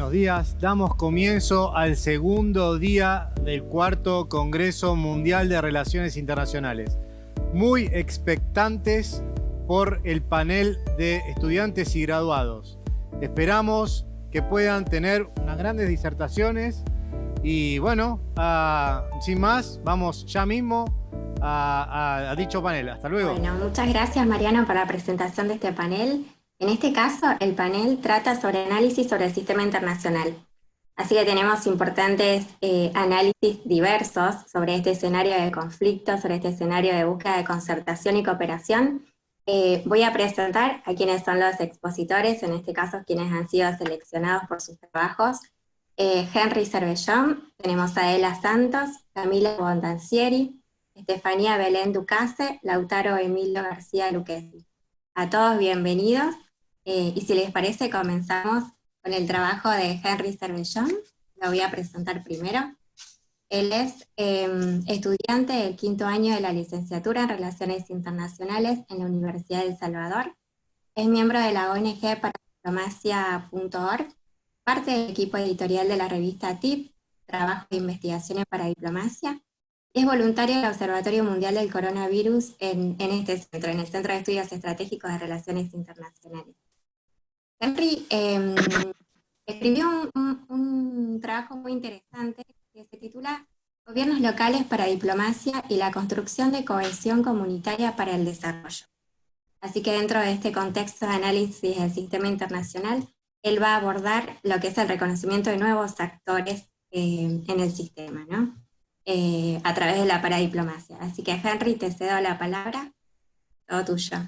buenos días. Damos comienzo al segundo día del cuarto Congreso Mundial de Relaciones Internacionales. Muy expectantes por el panel de estudiantes y graduados. Esperamos que puedan tener unas grandes disertaciones y bueno, sin más, vamos ya mismo a dicho panel. Hasta luego. Bueno, muchas gracias Mariano por la presentación de este panel. En este caso, el panel trata sobre análisis sobre el sistema internacional. Así que tenemos importantes análisis diversos sobre este escenario de conflicto, sobre este escenario de búsqueda de concertación y cooperación. Voy a presentar a quienes son los expositores, en este caso quienes han sido seleccionados por sus trabajos. Henry Cervellón, tenemos a Ela Santos, Camila Bondancieri, Estefanía Belén Ducase, Lautaro Emilio García Luquesi. A todos bienvenidos, y si les parece comenzamos con el trabajo de Henry Cervellón. Lo voy a presentar primero. Él es estudiante del quinto año de la licenciatura en Relaciones Internacionales en la Universidad de El Salvador. Es miembro de la ONG Paradiplomacia.org, parte del equipo editorial de la revista TIP, Trabajo de Investigaciones para Diplomacia. Es voluntario del Observatorio Mundial del Coronavirus en este centro, en el Centro de Estudios Estratégicos de Relaciones Internacionales. Henry escribió un trabajo muy interesante que se titula Gobiernos locales para diplomacia y la construcción de cohesión comunitaria para el desarrollo. Así que dentro de este contexto de análisis del sistema internacional, él va a abordar lo que es el reconocimiento de nuevos actores en el sistema, ¿no? A través de la paradiplomacia. Así que Henry, te cedo la palabra, todo tuyo.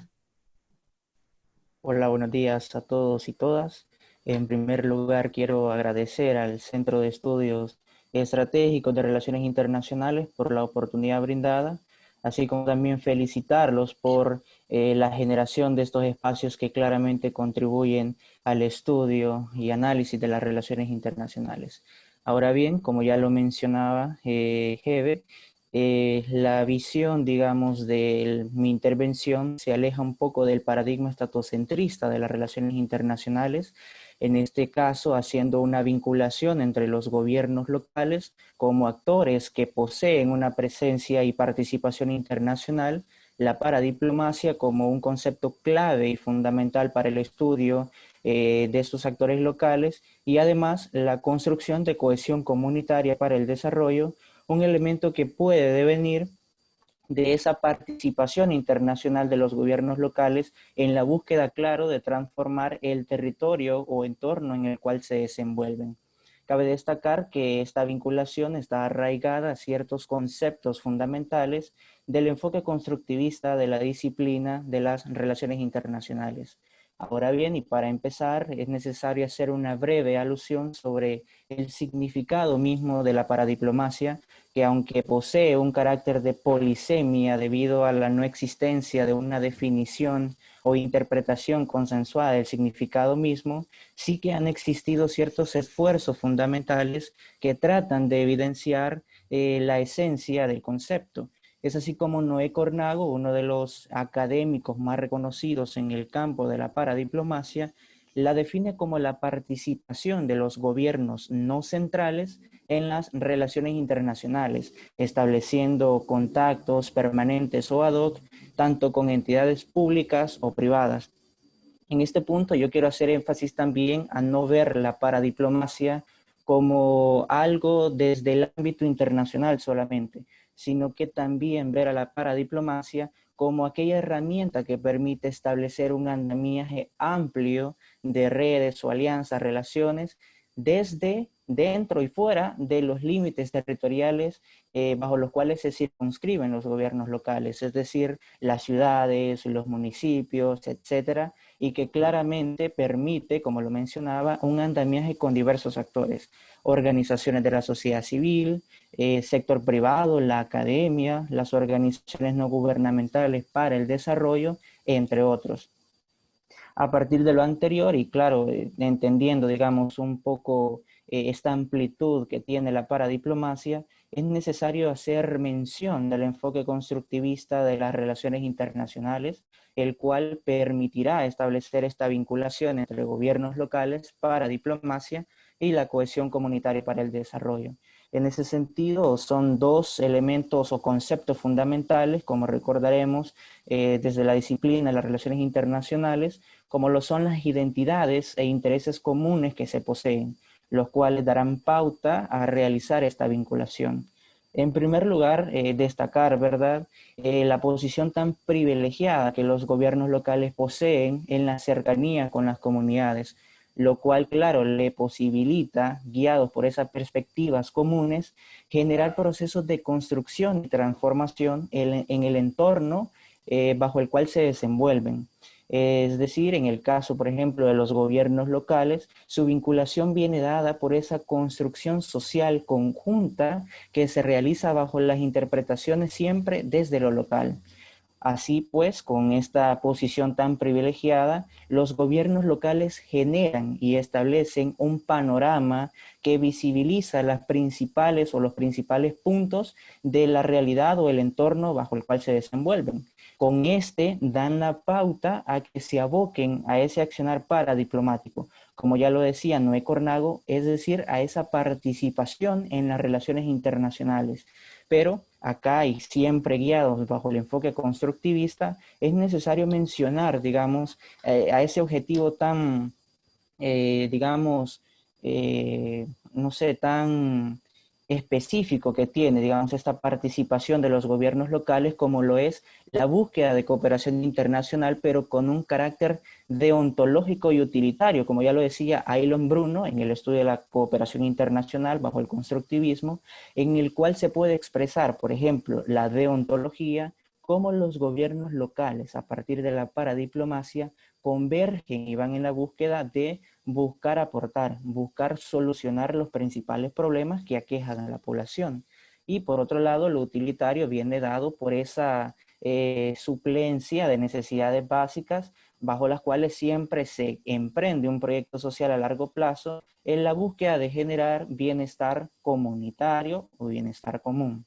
Hola, buenos días a todos y todas. En primer lugar, quiero agradecer al Centro de Estudios Estratégicos de Relaciones Internacionales por la oportunidad brindada, así como también felicitarlos por la generación de estos espacios que claramente contribuyen al estudio y análisis de las relaciones internacionales. Ahora bien, como ya lo mencionaba Hebe, la visión, digamos, de mi intervención se aleja un poco del paradigma estatocentrista de las relaciones internacionales, en este caso haciendo una vinculación entre los gobiernos locales como actores que poseen una presencia y participación internacional, la paradiplomacia como un concepto clave y fundamental para el estudio de estos actores locales y además la construcción de cohesión comunitaria para el desarrollo, un elemento que puede devenir de esa participación internacional de los gobiernos locales en la búsqueda, claro, de transformar el territorio o entorno en el cual se desenvuelven. Cabe destacar que esta vinculación está arraigada a ciertos conceptos fundamentales del enfoque constructivista de la disciplina de las relaciones internacionales. Ahora bien, y para empezar, es necesario hacer una breve alusión sobre el significado mismo de la paradiplomacia, que aunque posee un carácter de polisemia debido a la no existencia de una definición o interpretación consensuada del significado mismo, sí que han existido ciertos esfuerzos fundamentales que tratan de evidenciar la esencia del concepto. Es así como Noé Cornago, uno de los académicos más reconocidos en el campo de la paradiplomacia, la define como la participación de los gobiernos no centrales en las relaciones internacionales, estableciendo contactos permanentes o ad hoc, tanto con entidades públicas o privadas. En este punto yo quiero hacer énfasis también a no ver la paradiplomacia como algo desde el ámbito internacional solamente, sino que también ver a la paradiplomacia como aquella herramienta que permite establecer un andamiaje amplio de redes o alianzas, relaciones, desde dentro y fuera de los límites territoriales bajo los cuales se circunscriben los gobiernos locales, es decir, las ciudades, los municipios, etcétera, y que claramente permite, como lo mencionaba, un andamiaje con diversos actores, organizaciones de la sociedad civil, sector privado, la academia, las organizaciones no gubernamentales para el desarrollo, entre otros. A partir de lo anterior, y claro, entendiendo, digamos, un poco esta amplitud que tiene la paradiplomacia, es necesario hacer mención del enfoque constructivista de las relaciones internacionales, el cual permitirá establecer esta vinculación entre gobiernos locales para diplomacia y la cohesión comunitaria para el desarrollo. En ese sentido, son dos elementos o conceptos fundamentales, como recordaremos desde la disciplina de las relaciones internacionales, como lo son las identidades e intereses comunes que se poseen, los cuales darán pauta a realizar esta vinculación. En primer lugar, destacar, ¿verdad?, la posición tan privilegiada que los gobiernos locales poseen en la cercanía con las comunidades, lo cual, claro, le posibilita, guiados por esas perspectivas comunes, generar procesos de construcción y transformación en el entorno bajo el cual se desenvuelven. Es decir, en el caso, por ejemplo, de los gobiernos locales, su vinculación viene dada por esa construcción social conjunta que se realiza bajo las interpretaciones siempre desde lo local. Así pues, con esta posición tan privilegiada, los gobiernos locales generan y establecen un panorama que visibiliza las principales o los principales puntos de la realidad o el entorno bajo el cual se desenvuelven. Con este dan la pauta a que se aboquen a ese accionar paradiplomático, como ya lo decía Noé Cornago, es decir, a esa participación en las relaciones internacionales. Pero acá, y siempre guiados bajo el enfoque constructivista, es necesario mencionar, digamos, a ese objetivo tan, digamos, no sé, tan específico que tiene, digamos, esta participación de los gobiernos locales, como lo es la búsqueda de cooperación internacional, pero con un carácter deontológico y utilitario, como ya lo decía Aylon Bruno en el estudio de la cooperación internacional bajo el constructivismo, en el cual se puede expresar, por ejemplo, la deontología, cómo los gobiernos locales, a partir de la paradiplomacia, convergen y van en la búsqueda de buscar aportar, buscar solucionar los principales problemas que aquejan a la población. Y por otro lado, lo utilitario viene dado por esa suplencia de necesidades básicas bajo las cuales siempre se emprende un proyecto social a largo plazo en la búsqueda de generar bienestar comunitario o bienestar común.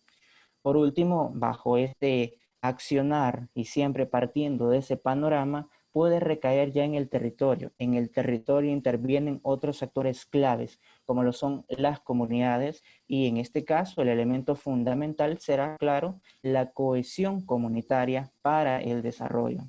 Por último, bajo este accionar y siempre partiendo de ese panorama, puede recaer ya en el territorio. En el territorio intervienen otros actores claves, como lo son las comunidades, y en este caso el elemento fundamental será, claro, la cohesión comunitaria para el desarrollo.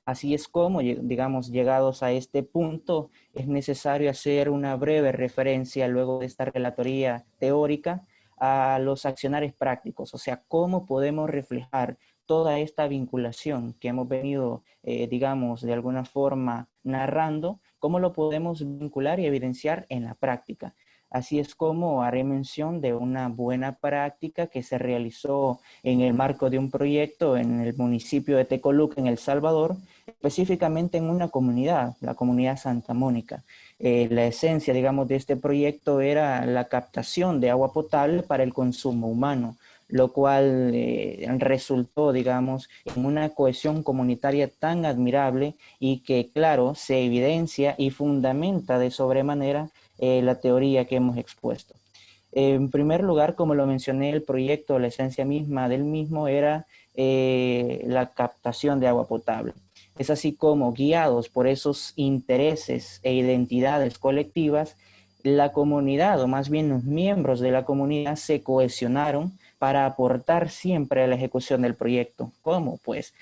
Así es como, digamos, llegados a este punto, es necesario hacer una breve referencia luego de esta relatoría teórica a los accionares prácticos, o sea, cómo podemos reflejar toda esta vinculación que hemos venido, digamos, de alguna forma narrando, cómo lo podemos vincular y evidenciar en la práctica. Así es como haré mención de una buena práctica que se realizó en el marco de un proyecto en el municipio de Tecoluca, en El Salvador, específicamente en una comunidad, la comunidad Santa Mónica. La esencia, digamos, de este proyecto era la captación de agua potable para el consumo humano, lo cual resultó, digamos, en una cohesión comunitaria tan admirable y que, claro, se evidencia y fundamenta de sobremanera la teoría que hemos expuesto. En primer lugar, como lo mencioné, el proyecto, la esencia misma del mismo era la captación de agua potable. Es así como, guiados por esos intereses e identidades colectivas, la comunidad, o más bien los miembros de la comunidad, se cohesionaron para aportar siempre a la ejecución del proyecto. ¿Cómo? Pues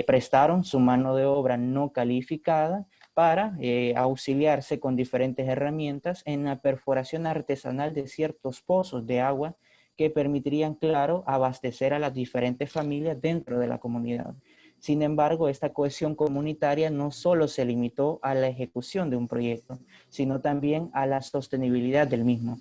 prestaron su mano de obra no calificada para auxiliarse con diferentes herramientas en la perforación artesanal de ciertos pozos de agua que permitirían, claro, abastecer a las diferentes familias dentro de la comunidad. Sin embargo, esta cohesión comunitaria no solo se limitó a la ejecución de un proyecto, sino también a la sostenibilidad del mismo.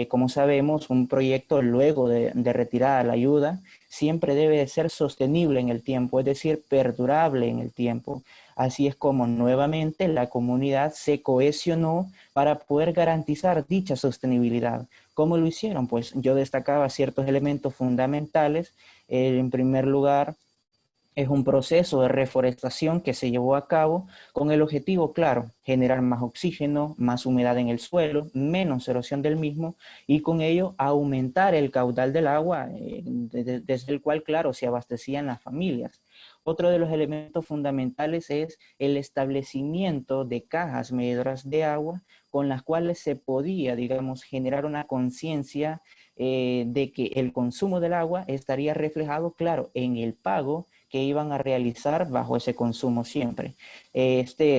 Como sabemos, un proyecto luego de retirada la ayuda siempre debe de ser sostenible en el tiempo, es decir, perdurable en el tiempo. Así es como nuevamente la comunidad se cohesionó para poder garantizar dicha sostenibilidad. ¿Cómo lo hicieron? Pues yo destacaba ciertos elementos fundamentales. En primer lugar, es un proceso de reforestación que se llevó a cabo con el objetivo, claro, generar más oxígeno, más humedad en el suelo, menos erosión del mismo y con ello aumentar el caudal del agua desde el cual, claro, se abastecían las familias. Otro de los elementos fundamentales es el establecimiento de cajas medidoras de agua con las cuales se podía, digamos, generar una conciencia de que el consumo del agua estaría reflejado, claro, en el pago que iban a realizar bajo ese consumo siempre.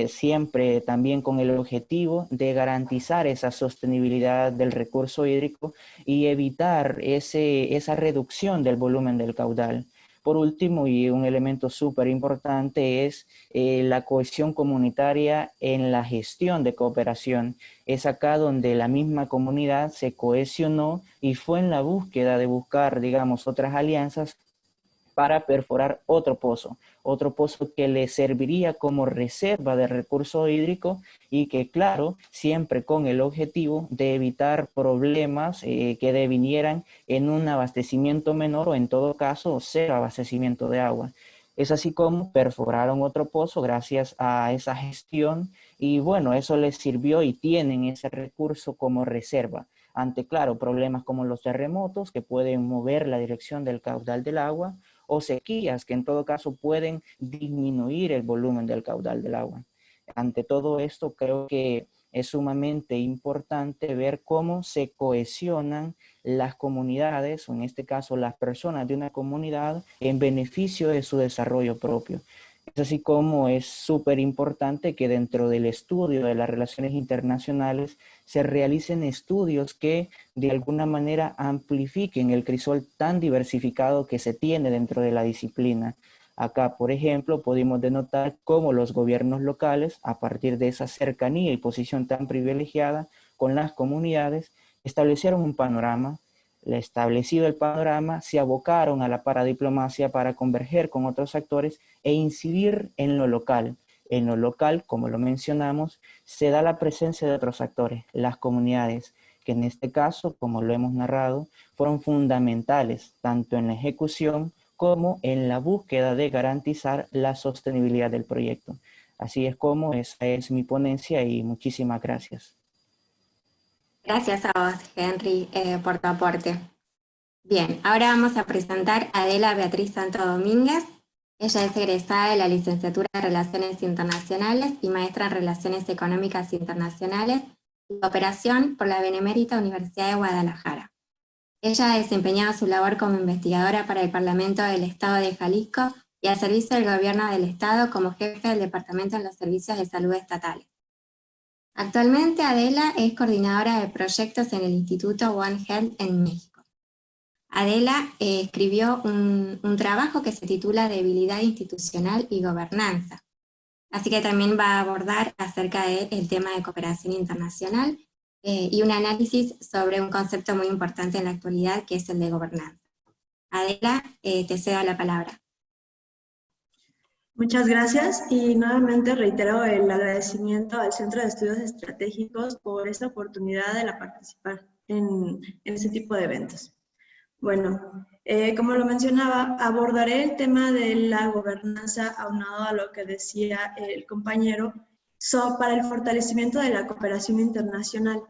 Siempre también con el objetivo de garantizar esa sostenibilidad del recurso hídrico y evitar esa reducción del volumen del caudal. Por último, y un elemento súper importante, es la cohesión comunitaria en la gestión de cooperación. Es acá donde la misma comunidad se cohesionó y fue en la búsqueda de buscar, digamos, otras alianzas para perforar otro pozo que le serviría como reserva de recurso hídrico y que, claro, siempre con el objetivo de evitar problemas que devinieran en un abastecimiento menor o en todo caso cero abastecimiento de agua. Es así como perforaron otro pozo gracias a esa gestión y bueno, eso les sirvió y tienen ese recurso como reserva ante, claro, problemas como los terremotos que pueden mover la dirección del caudal del agua o sequías que en todo caso pueden disminuir el volumen del caudal del agua. Ante todo esto creo que es sumamente importante ver cómo se cohesionan las comunidades, o en este caso las personas de una comunidad, en beneficio de su desarrollo propio. Es así como es súper importante que dentro del estudio de las relaciones internacionales se realicen estudios que de alguna manera amplifiquen el crisol tan diversificado que se tiene dentro de la disciplina. Acá, por ejemplo, pudimos denotar cómo los gobiernos locales, a partir de esa cercanía y posición tan privilegiada con las comunidades, establecieron un panorama. Establecido el panorama, se abocaron a la paradiplomacia para converger con otros actores e incidir en lo local. En lo local, como lo mencionamos, se da la presencia de otros actores, las comunidades, que en este caso, como lo hemos narrado, fueron fundamentales tanto en la ejecución como en la búsqueda de garantizar la sostenibilidad del proyecto. Así es como esa es mi ponencia y muchísimas gracias. Gracias a vos, Henry, por tu aporte. Bien, ahora vamos a presentar a Adela Beatriz Santo Domínguez. Ella es egresada de la Licenciatura de Relaciones Internacionales y maestra en Relaciones Económicas Internacionales y Cooperación por la Benemérita Universidad de Guadalajara. Ella ha desempeñado su labor como investigadora para el Parlamento del Estado de Jalisco y al servicio del Gobierno del Estado como jefe del Departamento de los Servicios de Salud Estatales. Actualmente Adela es coordinadora de proyectos en el Instituto One Health en México. Adela escribió un trabajo que se titula Debilidad institucional y gobernanza. Así que también va a abordar acerca del tema de cooperación internacional y un análisis sobre un concepto muy importante en la actualidad que es el de gobernanza. Adela, te cedo la palabra. Muchas gracias y nuevamente reitero el agradecimiento al Centro de Estudios Estratégicos por esta oportunidad de participar en este tipo de eventos. Bueno, como lo mencionaba, abordaré el tema de la gobernanza aunado a lo que decía el compañero para el fortalecimiento de la cooperación internacional,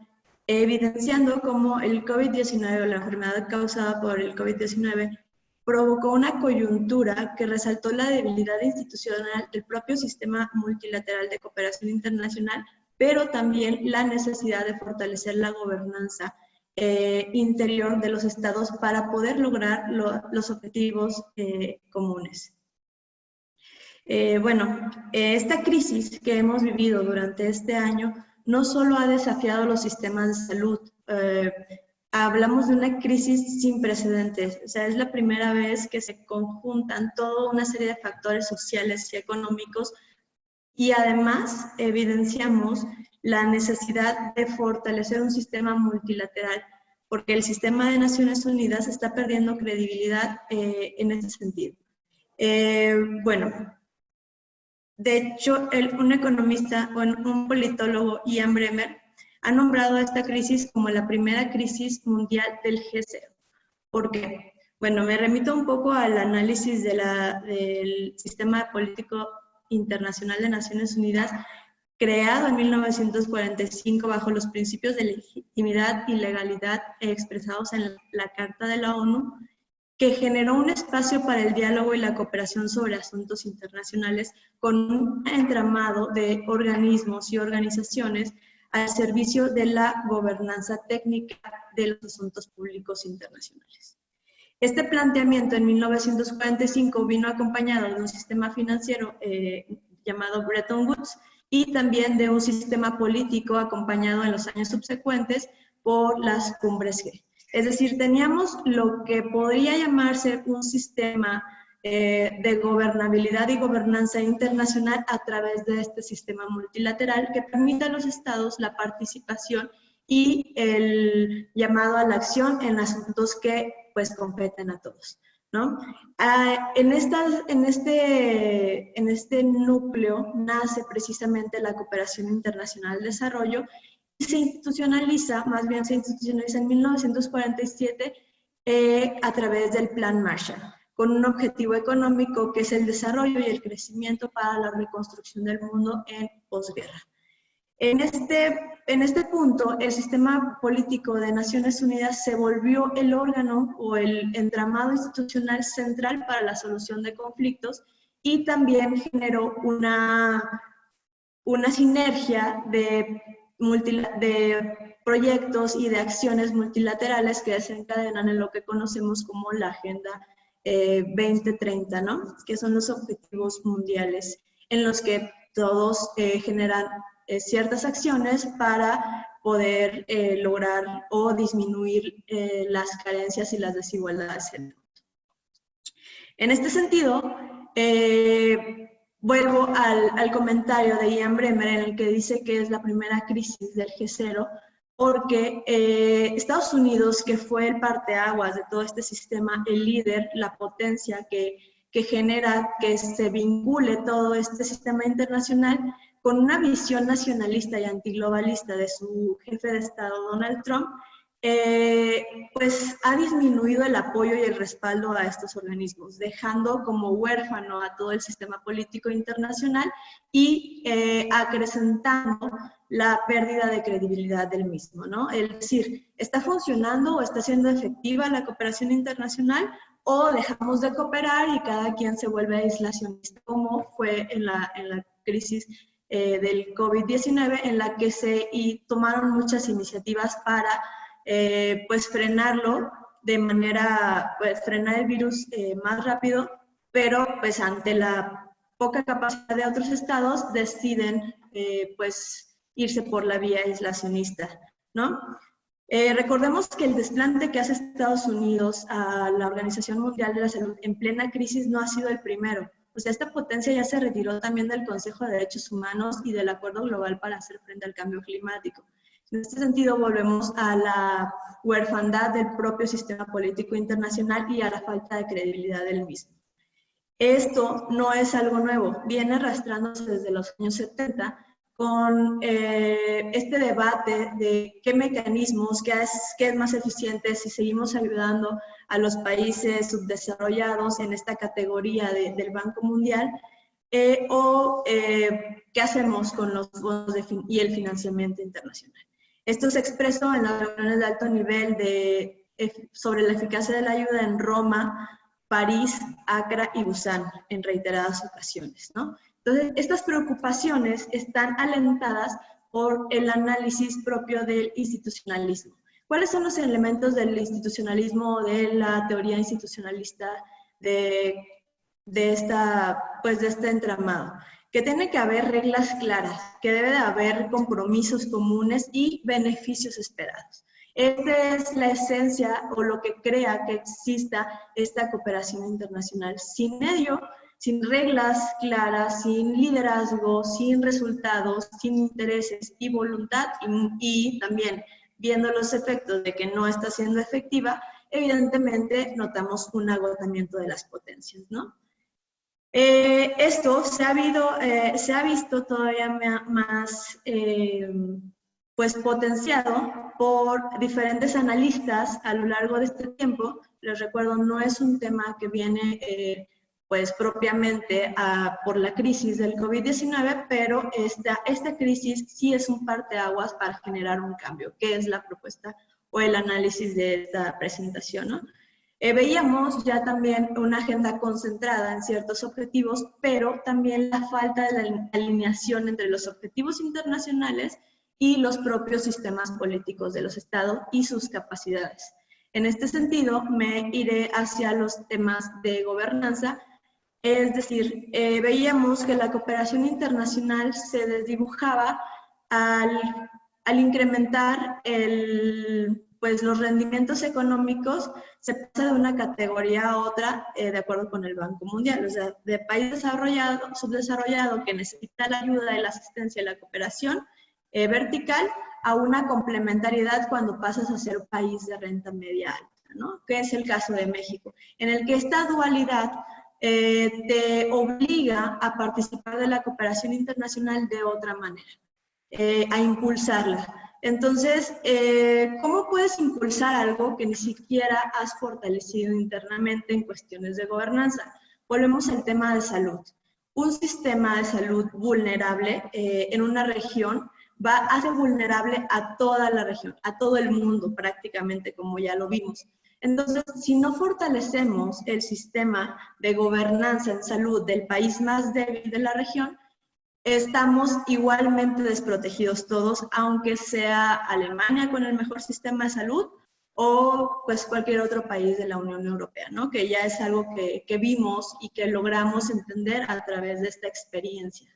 evidenciando cómo el COVID-19 o la enfermedad causada por el COVID-19 provocó una coyuntura que resaltó la debilidad institucional del propio sistema multilateral de cooperación internacional, pero también la necesidad de fortalecer la gobernanza interior de los estados para poder lograr los objetivos comunes. Esta crisis que hemos vivido durante este año no solo ha desafiado los sistemas de salud, hablamos de una crisis sin precedentes, o sea, es la primera vez que se conjuntan toda una serie de factores sociales y económicos y además evidenciamos la necesidad de fortalecer un sistema multilateral, porque el sistema de Naciones Unidas está perdiendo credibilidad en ese sentido. De hecho, un economista, un politólogo, Ian Bremmer, ha nombrado a esta crisis como la primera crisis mundial del G0. ¿Por qué? Bueno, me remito un poco al análisis del sistema político internacional de Naciones Unidas, creado en 1945 bajo los principios de legitimidad y legalidad expresados en la Carta de la ONU, que generó un espacio para el diálogo y la cooperación sobre asuntos internacionales con un entramado de organismos y organizaciones al servicio de la gobernanza técnica de los asuntos públicos internacionales. Este planteamiento en 1945 vino acompañado de un sistema financiero llamado Bretton Woods y también de un sistema político acompañado en los años subsecuentes por las cumbres G. Es decir, teníamos lo que podría llamarse un sistema de gobernabilidad y gobernanza internacional a través de este sistema multilateral que permite a los estados la participación y el llamado a la acción en asuntos que pues competen a todos, ¿no? En este núcleo nace precisamente la cooperación internacional al desarrollo y se institucionaliza en 1947 a través del Plan Marshall, con un objetivo económico que es el desarrollo y el crecimiento para la reconstrucción del mundo en posguerra. En este punto, el sistema político de Naciones Unidas se volvió el órgano o el entramado institucional central para la solución de conflictos y también generó una sinergia de proyectos y de acciones multilaterales que desencadenan en lo que conocemos como la Agenda 2030, ¿no? Que son los objetivos mundiales en los que todos generan ciertas acciones para poder lograr o disminuir las carencias y las desigualdades en el mundo. En este sentido, vuelvo al comentario de Ian Bremmer en el que dice que es la primera crisis del G0, porque Estados Unidos, que fue el parteaguas de todo este sistema, el líder, la potencia que genera que se vincule todo este sistema internacional, con una visión nacionalista y antiglobalista de su jefe de Estado, Donald Trump, pues ha disminuido el apoyo y el respaldo a estos organismos, dejando como huérfano a todo el sistema político internacional y acrecentando la pérdida de credibilidad del mismo, ¿no? Es decir, ¿está funcionando o está siendo efectiva la cooperación internacional o dejamos de cooperar y cada quien se vuelve aislacionista, como fue en la crisis del COVID-19, en la que se tomaron muchas iniciativas para pues frenarlo de manera, pues frenar el virus más rápido, pero pues ante la poca capacidad de otros estados deciden pues irse por la vía aislacionista, ¿no? Recordemos que el desplante que hace Estados Unidos a la Organización Mundial de la Salud en plena crisis no ha sido el primero. O sea, esta potencia ya se retiró también del Consejo de Derechos Humanos y del Acuerdo Global para hacer frente al cambio climático. En este sentido, volvemos a la huerfandad del propio sistema político internacional y a la falta de credibilidad del mismo. Esto no es algo nuevo, viene arrastrándose desde los años 70 con este debate de qué mecanismos, qué es más eficiente si seguimos ayudando a los países subdesarrollados en esta categoría del Banco Mundial o qué hacemos con los fondos y el financiamiento internacional. Esto se expresó en las reuniones de alto nivel sobre la eficacia de la ayuda en Roma, París, Accra y Busan en reiteradas ocasiones, ¿no? Entonces, estas preocupaciones están alentadas por el análisis propio del institucionalismo. ¿Cuáles son los elementos del institucionalismo o de la teoría institucionalista de este entramado? Que tiene que haber reglas claras, que debe de haber compromisos comunes y beneficios esperados. Esta es la esencia o lo que crea que exista esta cooperación internacional. Sin ello, sin reglas claras, sin liderazgo, sin resultados, sin intereses y voluntad, y también viendo los efectos de que no está siendo efectiva, evidentemente notamos un agotamiento de las potencias, ¿no? Esto se ha visto todavía más pues potenciado por diferentes analistas a lo largo de este tiempo. Les recuerdo, no es un tema que viene pues propiamente por la crisis del COVID-19, pero esta crisis sí es un parteaguas para generar un cambio, que es la propuesta o el análisis de esta presentación, ¿no? Veíamos ya también una agenda concentrada en ciertos objetivos, pero también la falta de la alineación entre los objetivos internacionales y los propios sistemas políticos de los estados y sus capacidades. En este sentido, me iré hacia los temas de gobernanza, es decir, veíamos que la cooperación internacional se desdibujaba al incrementar los rendimientos económicos, se pasa de una categoría a otra de acuerdo con el Banco Mundial, o sea, de país desarrollado, subdesarrollado que necesita la ayuda y la asistencia y la cooperación vertical, a una complementariedad cuando pasas a ser país de renta media alta, ¿no? Que es el caso de México, en el que esta dualidad te obliga a participar de la cooperación internacional de otra manera, a impulsarla. Entonces, ¿cómo puedes impulsar algo que ni siquiera has fortalecido internamente en cuestiones de gobernanza? Volvemos al tema de salud. Un sistema de salud vulnerable en una región hace vulnerable a toda la región, a todo el mundo prácticamente, como ya lo vimos. Entonces, si no fortalecemos el sistema de gobernanza en salud del país más débil de la región, estamos igualmente desprotegidos todos, aunque sea Alemania con el mejor sistema de salud o pues cualquier otro país de la Unión Europea, ¿no? Que ya es algo que vimos y que logramos entender a través de esta experiencia.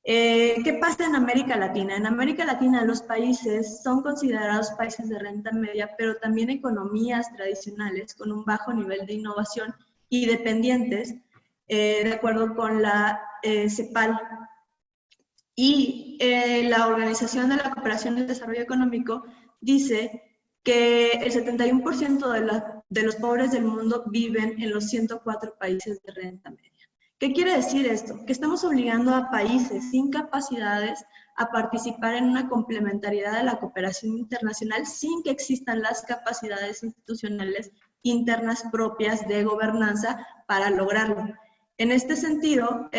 ¿Qué pasa en América Latina? En América Latina los países son considerados países de renta media, pero también economías tradicionales con un bajo nivel de innovación y dependientes, de acuerdo con la CEPAL. Y la Organización de la Cooperación y el Desarrollo Económico dice que el 71% de los pobres del mundo viven en los 104 países de renta media. ¿Qué quiere decir esto? Que estamos obligando a países sin capacidades a participar en una complementariedad de la cooperación internacional sin que existan las capacidades institucionales internas propias de gobernanza para lograrlo. En este sentido,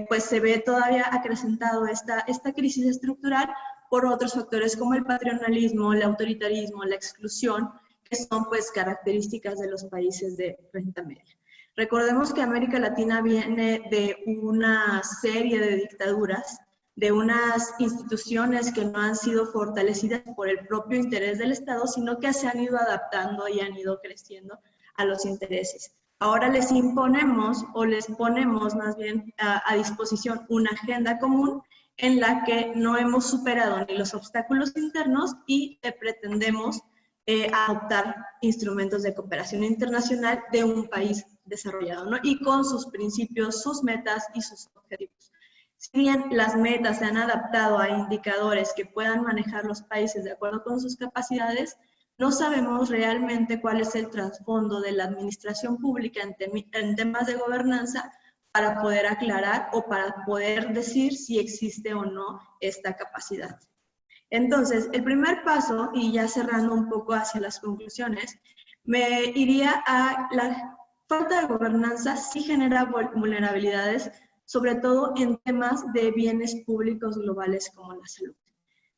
pues se ve todavía acrecentado esta crisis estructural por otros factores como el paternalismo, el autoritarismo, la exclusión, que son pues características de los países de renta media. Recordemos que América Latina viene de una serie de dictaduras, de unas instituciones que no han sido fortalecidas por el propio interés del Estado, sino que se han ido adaptando y han ido creciendo a los intereses. Ahora les imponemos o les ponemos más bien a disposición una agenda común en la que no hemos superado ni los obstáculos internos y pretendemos adoptar instrumentos de cooperación internacional de un país desarrollado, ¿no? Y con sus principios, sus metas y sus objetivos. Si bien las metas se han adaptado a indicadores que puedan manejar los países de acuerdo con sus capacidades, no sabemos realmente cuál es el trasfondo de la administración pública en temas de gobernanza para poder aclarar o para poder decir si existe o no esta capacidad. Entonces, el primer paso, y ya cerrando un poco hacia las conclusiones, me iría a la falta de gobernanza sí genera vulnerabilidades, sobre todo en temas de bienes públicos globales como la salud.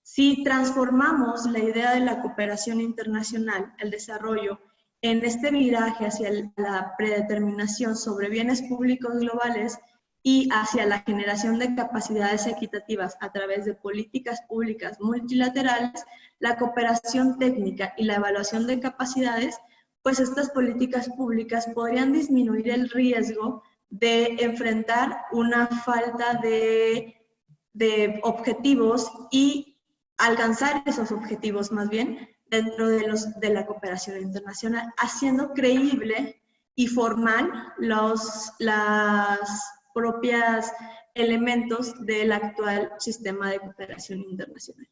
Si transformamos la idea de la cooperación internacional, el desarrollo, en este viraje hacia la predeterminación sobre bienes públicos globales y hacia la generación de capacidades equitativas a través de políticas públicas multilaterales, la cooperación técnica y la evaluación de capacidades, pues estas políticas públicas podrían disminuir el riesgo de enfrentar una falta de objetivos y alcanzar esos objetivos más bien dentro de la cooperación internacional, haciendo creíble y formal los propios elementos del actual sistema de cooperación internacional.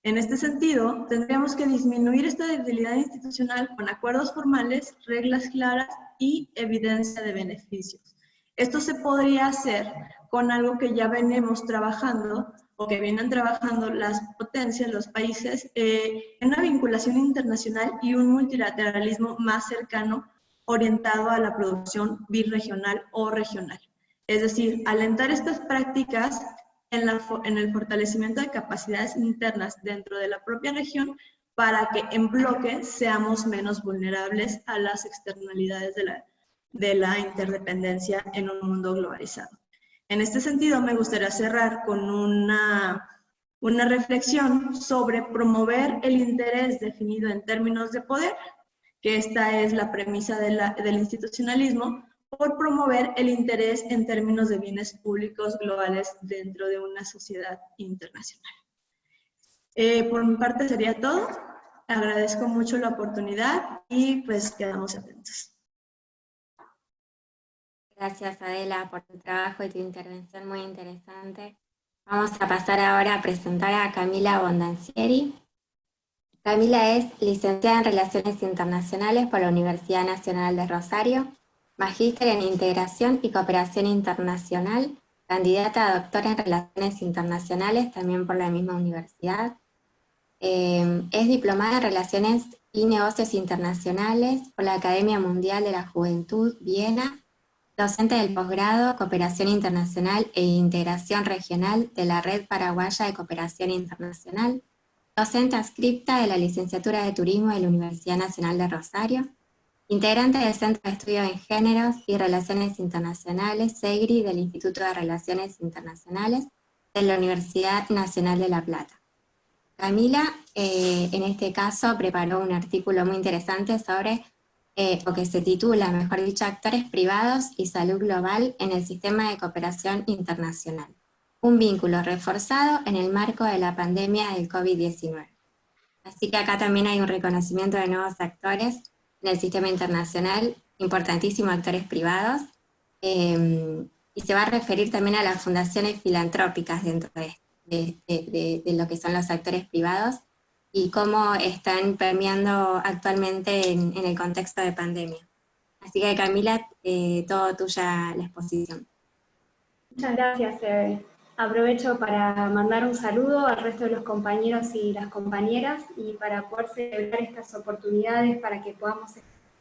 En este sentido, tendríamos que disminuir esta debilidad institucional con acuerdos formales, reglas claras y evidencia de beneficios. Esto se podría hacer con algo que ya venimos trabajando o que vienen trabajando las potencias, los países, en una vinculación internacional y un multilateralismo más cercano orientado a la producción birregional o regional. Es decir, alentar estas prácticas en el fortalecimiento de capacidades internas dentro de la propia región para que en bloque seamos menos vulnerables a las externalidades de la interdependencia en un mundo globalizado. En este sentido, me gustaría cerrar con una una reflexión sobre promover el interés definido en términos de poder, que esta es la premisa del institucionalismo, por promover el interés en términos de bienes públicos globales dentro de una sociedad internacional. Por mi parte sería todo. Agradezco mucho la oportunidad y pues quedamos atentos. Gracias, Adela, por tu trabajo y tu intervención muy interesante. Vamos a pasar ahora a presentar a Camila Bondancieri. Camila es licenciada en Relaciones Internacionales por la Universidad Nacional de Rosario, magíster en Integración y Cooperación Internacional, candidata a doctora en Relaciones Internacionales también por la misma universidad. Es diplomada en Relaciones y Negocios Internacionales por la Academia Mundial de la Juventud, Viena, docente del posgrado Cooperación Internacional e Integración Regional de la Red Paraguaya de Cooperación Internacional, docente adscripta de la Licenciatura de Turismo de la Universidad Nacional de Rosario, integrante del Centro de Estudios en Géneros y Relaciones Internacionales, CEGRI, del Instituto de Relaciones Internacionales de la Universidad Nacional de La Plata. Camila, en este caso, preparó un artículo muy interesante sobre, o que se titula, mejor dicho, Actores Privados y Salud Global en el Sistema de Cooperación Internacional. Un vínculo reforzado en el marco de la pandemia del COVID-19. Así que acá también hay un reconocimiento de nuevos actores en el sistema internacional, importantísimos actores privados, y se va a referir también a las fundaciones filantrópicas dentro de lo que son los actores privados y cómo están permeando actualmente en el contexto de pandemia. Así que Camila, todo tuya la exposición. Muchas gracias. Aprovecho para mandar un saludo al resto de los compañeros y las compañeras y para poder celebrar estas oportunidades para que podamos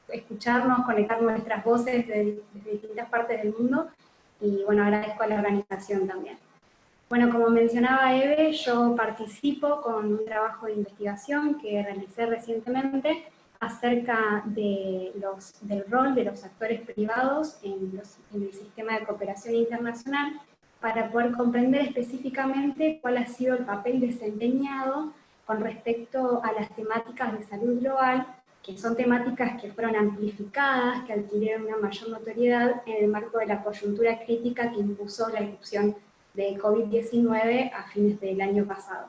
escucharnos, conectar nuestras voces desde distintas partes del mundo y bueno, agradezco a la organización también. Bueno, como mencionaba Eve, yo participo con un trabajo de investigación que realicé recientemente acerca del rol de los actores privados en el sistema de cooperación internacional para poder comprender específicamente cuál ha sido el papel desempeñado con respecto a las temáticas de salud global, que son temáticas que fueron amplificadas, que adquirieron una mayor notoriedad en el marco de la coyuntura crítica que impuso la irrupción de COVID-19 a fines del año pasado.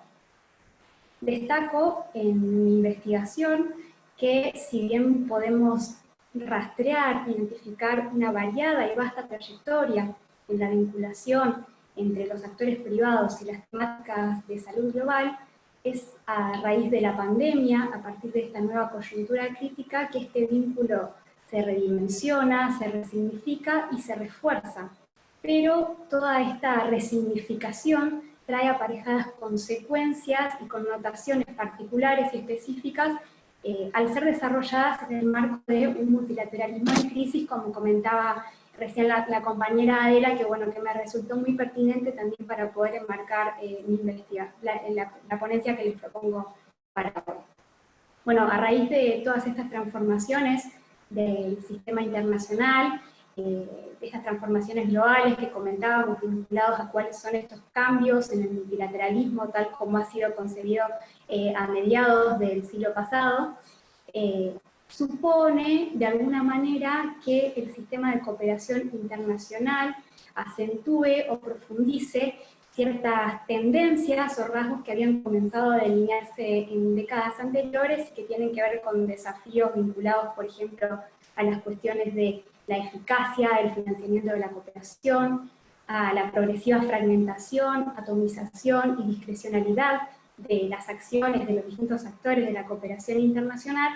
Destaco en mi investigación que si bien podemos rastrear, identificar una variada y vasta trayectoria en la vinculación entre los actores privados y las temáticas de salud global, es a raíz de la pandemia, a partir de esta nueva coyuntura crítica, que este vínculo se redimensiona, se resignifica y se refuerza. Pero toda esta resignificación trae aparejadas consecuencias y connotaciones particulares y específicas al ser desarrolladas en el marco de un multilateralismo en crisis, como comentaba recién la compañera Adela, que bueno, que me resultó muy pertinente también para poder enmarcar mi investigación, la ponencia que les propongo para hoy. Bueno, a raíz de todas estas transformaciones del sistema internacional, estas transformaciones globales que comentábamos, vinculados a cuáles son estos cambios en el multilateralismo, tal como ha sido concebido a mediados del siglo pasado, supone de alguna manera que el sistema de cooperación internacional acentúe o profundice ciertas tendencias o rasgos que habían comenzado a delinearse en décadas anteriores y que tienen que ver con desafíos vinculados, por ejemplo, a las cuestiones de la eficacia, el financiamiento de la cooperación, a la progresiva fragmentación, atomización y discrecionalidad de las acciones de los distintos actores de la cooperación internacional,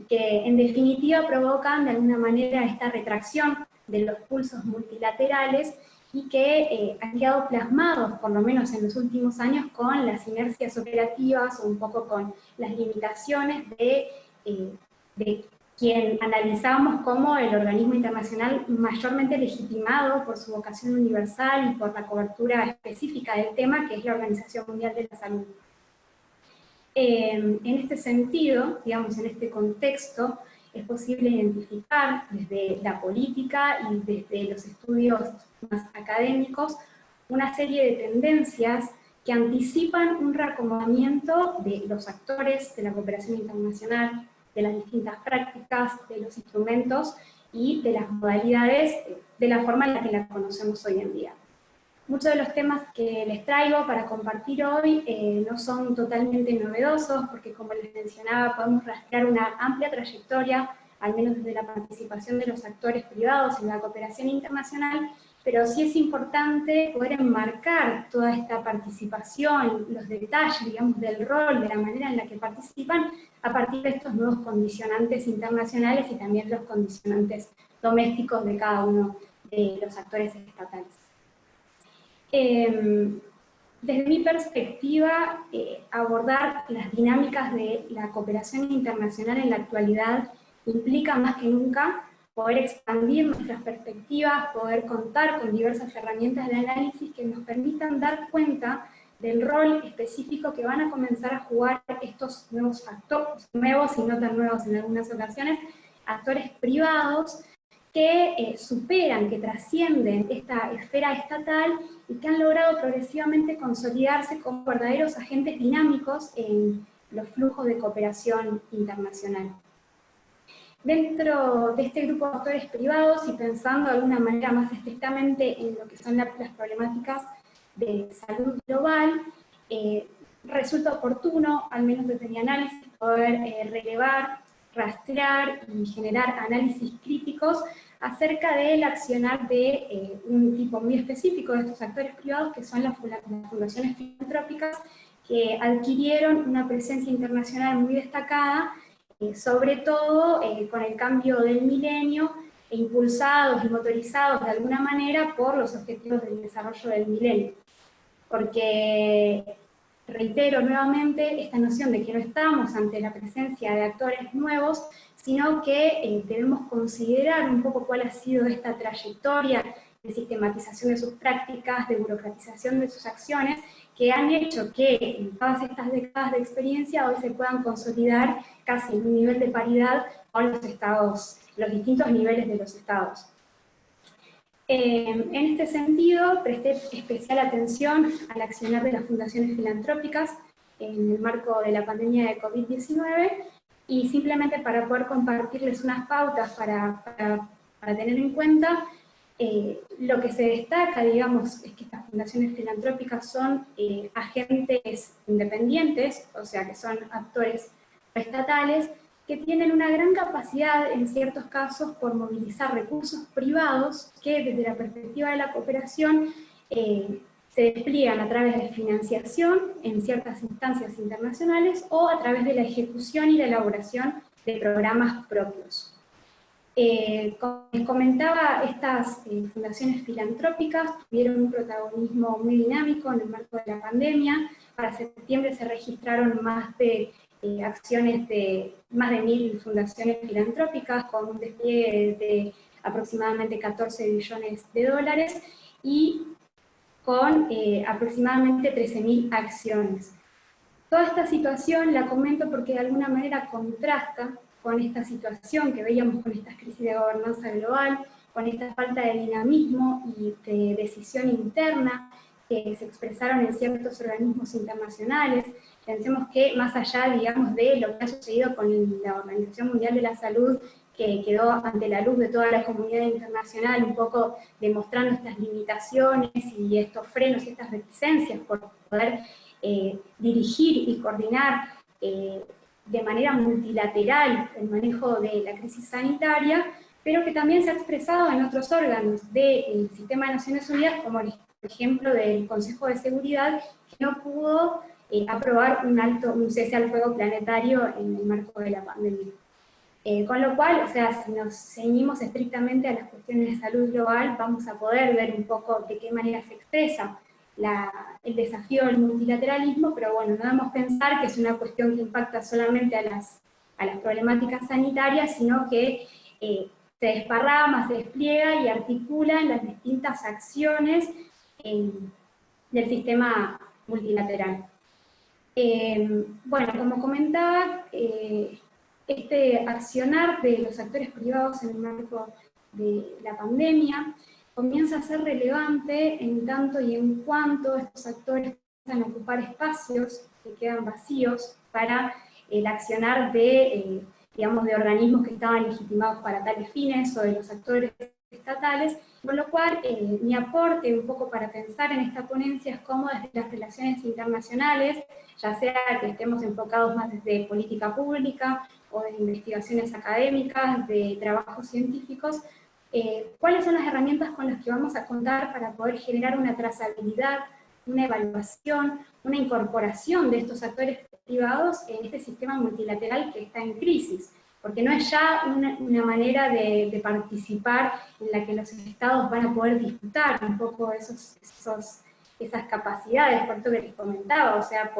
que en definitiva provocan de alguna manera esta retracción de los pulsos multilaterales y que han quedado plasmados, por lo menos en los últimos años, con las inercias operativas o un poco con las limitaciones de quien analizamos como el organismo internacional mayormente legitimado por su vocación universal y por la cobertura específica del tema, que es la Organización Mundial de la Salud. En este sentido, digamos, en este contexto, es posible identificar desde la política y desde los estudios más académicos una serie de tendencias que anticipan un reacomodamiento de los actores de la cooperación internacional, de las distintas prácticas, de los instrumentos y de las modalidades de la forma en la que la conocemos hoy en día. Muchos de los temas que les traigo para compartir hoy no son totalmente novedosos, porque como les mencionaba, podemos rastrear una amplia trayectoria, al menos desde la participación de los actores privados en la cooperación internacional, pero sí es importante poder enmarcar toda esta participación, los detalles, digamos, del rol, de la manera en la que participan, a partir de estos nuevos condicionantes internacionales y también los condicionantes domésticos de cada uno de los actores estatales. Desde mi perspectiva, abordar las dinámicas de la cooperación internacional en la actualidad implica más que nunca poder expandir nuestras perspectivas, poder contar con diversas herramientas de análisis que nos permitan dar cuenta del rol específico que van a comenzar a jugar estos nuevos actores, nuevos y no tan nuevos en algunas ocasiones, actores privados que superan, que trascienden esta esfera estatal y que han logrado progresivamente consolidarse como verdaderos agentes dinámicos en los flujos de cooperación internacional. Dentro de este grupo de actores privados, y pensando de alguna manera más estrictamente en lo que son las problemáticas de salud global, resulta oportuno, al menos desde mi análisis, poder relevar, rastrear y generar análisis críticos acerca del accionar de un tipo muy específico de estos actores privados, que son las fundaciones filantrópicas, que adquirieron una presencia internacional muy destacada, sobre todo con el cambio del milenio, impulsados y motorizados de alguna manera por los objetivos del desarrollo del milenio. Porque, reitero nuevamente, esta noción de que no estamos ante la presencia de actores nuevos, sino que debemos considerar un poco cuál ha sido esta trayectoria de sistematización de sus prácticas, de burocratización de sus acciones, que han hecho que en todas estas décadas de experiencia hoy se puedan consolidar casi en un nivel de paridad con los estados, los distintos niveles de los estados. En este sentido, presté especial atención al accionar de las fundaciones filantrópicas en el marco de la pandemia de COVID-19, y simplemente para poder compartirles unas pautas para tener en cuenta, lo que se destaca, digamos, es que estas fundaciones filantrópicas son agentes independientes, o sea que son actores estatales, que tienen una gran capacidad, en ciertos casos, por movilizar recursos privados que desde la perspectiva de la cooperación se despliegan a través de financiación en ciertas instancias internacionales o a través de la ejecución y la elaboración de programas propios. Como les comentaba, estas fundaciones filantrópicas tuvieron un protagonismo muy dinámico en el marco de la pandemia. Para septiembre se registraron más de acciones de más de 1000 fundaciones filantrópicas con un despliegue de aproximadamente 14 billones de dólares y con aproximadamente 13.000 acciones. Toda esta situación la comento porque de alguna manera contrasta con esta situación que veíamos con estas crisis de gobernanza global, con esta falta de dinamismo y de decisión interna que se expresaron en ciertos organismos internacionales. Pensemos que más allá, digamos, de lo que ha sucedido con la Organización Mundial de la Salud, que quedó ante la luz de toda la comunidad internacional, un poco demostrando estas limitaciones y estos frenos y estas reticencias por poder dirigir y coordinar de manera multilateral el manejo de la crisis sanitaria, pero que también se ha expresado en otros órganos del sistema de Naciones Unidas, como por ejemplo del Consejo de Seguridad, que no pudo aprobar un cese al fuego planetario en el marco de la pandemia. Con lo cual, o sea, si nos ceñimos estrictamente a las cuestiones de salud global, vamos a poder ver un poco de qué manera se expresa el desafío del multilateralismo, pero bueno, no debemos pensar que es una cuestión que impacta solamente a las problemáticas sanitarias, sino que se desparrama, se despliega y articula en las distintas acciones del sistema multilateral. Bueno, como comentaba, este accionar de los actores privados en el marco de la pandemia comienza a ser relevante en tanto y en cuanto estos actores a ocupar espacios que quedan vacíos para el accionar de, digamos, de organismos que estaban legitimados para tales fines o de los actores estatales, con lo cual mi aporte un poco para pensar en esta ponencia es cómo desde las relaciones internacionales, ya sea que estemos enfocados más desde política pública o de investigaciones académicas, de trabajos científicos, cuáles son las herramientas con las que vamos a contar para poder generar una trazabilidad, una evaluación, una incorporación de estos actores privados en este sistema multilateral que está en crisis, porque no es ya una manera de participar en la que los estados van a poder disputar un poco esas capacidades, por esto que les comentaba, o sea,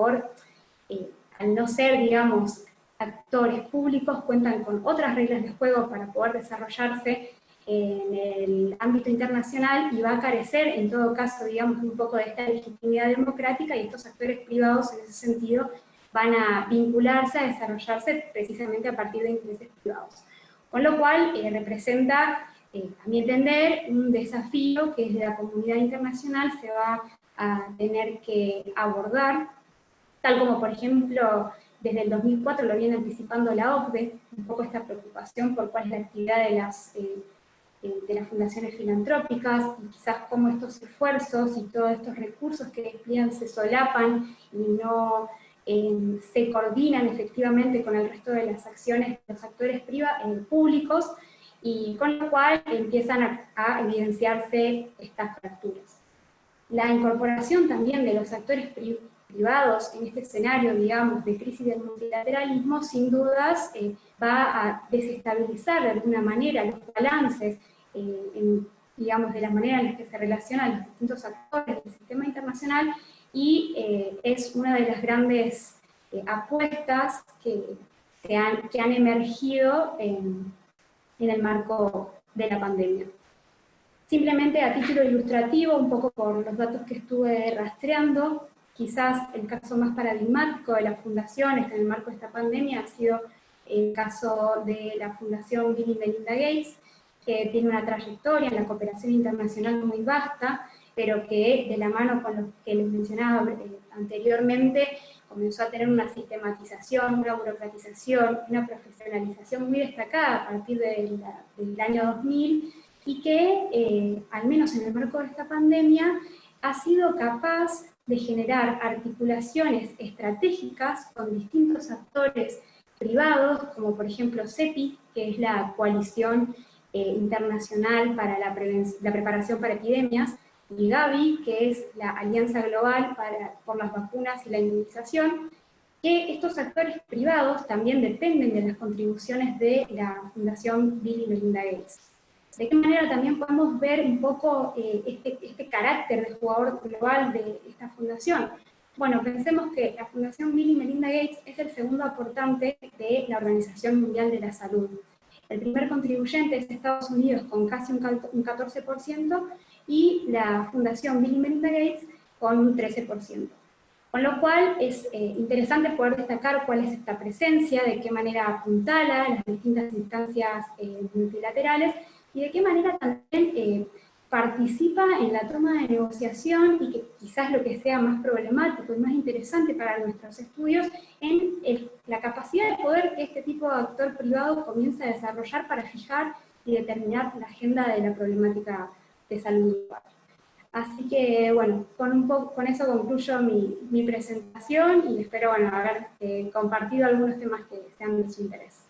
al no ser, digamos, actores públicos, cuentan con otras reglas de juego para poder desarrollarse en el ámbito internacional y va a carecer, en todo caso, digamos, un poco de esta legitimidad democrática, y estos actores privados, en ese sentido, van a vincularse, a desarrollarse precisamente a partir de intereses privados. Con lo cual, representa, a mi entender, un desafío que desde la comunidad internacional se va a tener que abordar, tal como, por ejemplo, desde el 2004 lo viene anticipando la OCDE, un poco esta preocupación por cuál es la actividad de las fundaciones filantrópicas, y quizás cómo estos esfuerzos y todos estos recursos que despliegan se solapan y no se coordinan efectivamente con el resto de las acciones de los actores públicos, y con lo cual empiezan a evidenciarse estas fracturas. La incorporación también de los actores privados en este escenario, digamos, de crisis del multilateralismo, sin dudas va a desestabilizar de alguna manera los balances, digamos, de la manera en la que se relacionan los distintos actores del sistema internacional, y es una de las grandes apuestas que han emergido en el marco de la pandemia. Simplemente a título ilustrativo, un poco por los datos que estuve rastreando, quizás el caso más paradigmático de las fundaciones en el marco de esta pandemia ha sido el caso de la Fundación Bill y Melinda Gates, que tiene una trayectoria en la cooperación internacional muy vasta, pero que de la mano con lo que les mencionaba anteriormente, comenzó a tener una sistematización, una burocratización, una profesionalización muy destacada a partir del año 2000, y que, al menos en el marco de esta pandemia, ha sido capaz de generar articulaciones estratégicas con distintos actores privados, como por ejemplo CEPI, que es la Coalición Internacional para la Preparación para Epidemias, y Gavi, que es la Alianza Global por las Vacunas y la Inmunización, que estos actores privados también dependen de las contribuciones de la Fundación Bill y Melinda Gates. ¿De qué manera también podemos ver un poco este carácter de jugador global de esta fundación? Bueno, pensemos que la Fundación Bill y Melinda Gates es el segundo aportante de la Organización Mundial de la Salud. El primer contribuyente es Estados Unidos con casi un 14%, y la Fundación Bill y Melinda Gates con un 13%. Con lo cual es interesante poder destacar cuál es esta presencia, de qué manera apuntala las distintas instancias multilaterales, y de qué manera también participa en la toma de negociación, y que quizás lo que sea más problemático y más interesante para nuestros estudios, en la capacidad de poder que este tipo de actor privado comience a desarrollar para fijar y determinar la agenda de la problemática de salud global. Así que, bueno, con eso concluyo mi presentación, y espero, bueno, haber compartido algunos temas que sean de su interés.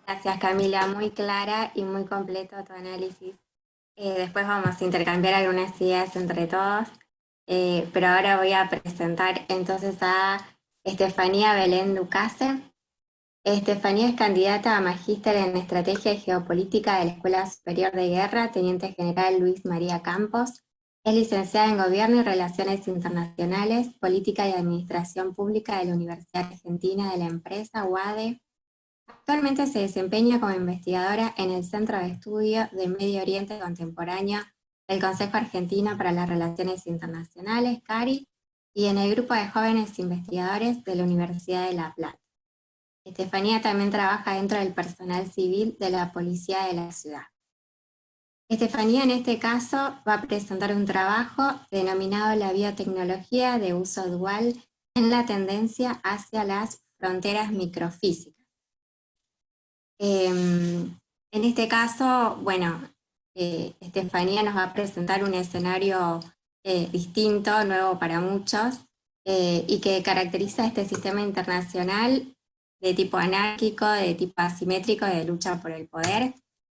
Gracias, Camila, muy clara y muy completo tu análisis. Después vamos a intercambiar algunas ideas entre todos, pero ahora voy a presentar entonces a Estefanía Belén Ducase. Estefanía es candidata a Magíster en Estrategia y Geopolítica de la Escuela Superior de Guerra, Teniente General Luis María Campos. Es licenciada en Gobierno y Relaciones Internacionales, Política y Administración Pública de la Universidad Argentina de la Empresa, UADE. Actualmente se desempeña como investigadora en el Centro de Estudio de Medio Oriente Contemporáneo del Consejo Argentino para las Relaciones Internacionales, CARI, y en el Grupo de Jóvenes Investigadores de la Universidad de La Plata. Estefanía también trabaja dentro del personal civil de la Policía de la Ciudad. Estefanía en este caso va a presentar un trabajo denominado La biotecnología de uso dual en la tendencia hacia las fronteras microfísicas. En este caso, bueno, Estefanía nos va a presentar un escenario distinto, nuevo para muchos, y que caracteriza este sistema internacional de tipo anárquico, de tipo asimétrico, de lucha por el poder.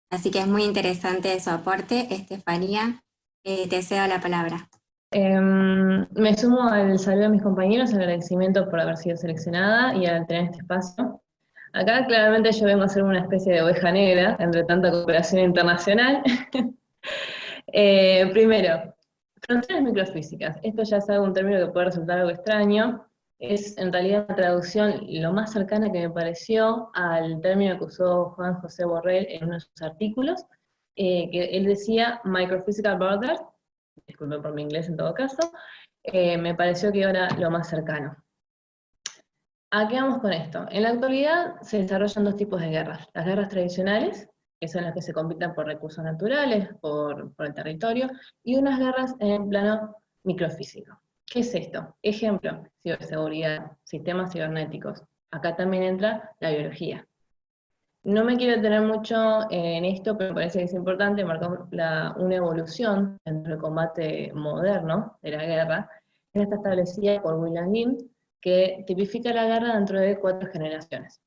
Así que es muy interesante su aporte. Estefanía, te cedo la palabra. Me sumo al saludo de mis compañeros, al agradecimiento por haber sido seleccionada y al tener este espacio. Acá claramente yo vengo a ser una especie de oveja negra entre tanta cooperación internacional. Primero, fronteras microfísicas. Esto ya es un término que puede resultar algo extraño. Es en realidad una traducción lo más cercana que me pareció al término que usó Juan José Borrell en uno de sus artículos, que él decía microphysical border, disculpen por mi inglés en todo caso, me pareció que era lo más cercano. ¿A qué vamos con esto? En la actualidad se desarrollan dos tipos de guerras. Las guerras tradicionales, que son las que se compiten por recursos naturales, por el territorio, y unas guerras en el plano microfísico. ¿Qué es esto? Ejemplo, ciberseguridad, sistemas cibernéticos. Acá también entra la biología. No me quiero detener mucho en esto, pero me parece que es importante marcar una evolución dentro del combate moderno de la guerra. Esta está establecida por William Lim, que tipifica la guerra dentro de 4 generaciones.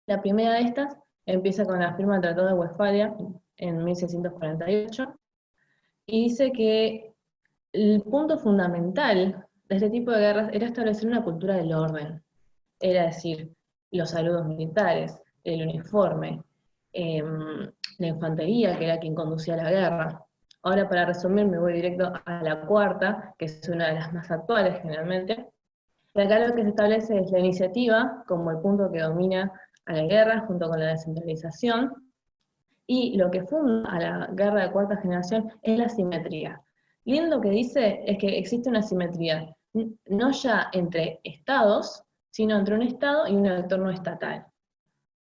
La primera de estas empieza con la firma del Tratado de Westfalia en 1648, y dice que el punto fundamental de este tipo de guerras era establecer una cultura del orden, era decir, los saludos militares, el uniforme, la infantería, que era quien conducía la guerra. Ahora, para resumir, me voy directo a la cuarta, que es una de las más actuales generalmente. Y acá lo que se establece es la iniciativa como el punto que domina a la guerra, junto con la descentralización, y lo que funda a la guerra de cuarta generación es la simetría. Bien, lo que dice es que existe una simetría, no ya entre estados, sino entre un estado y un actor no estatal.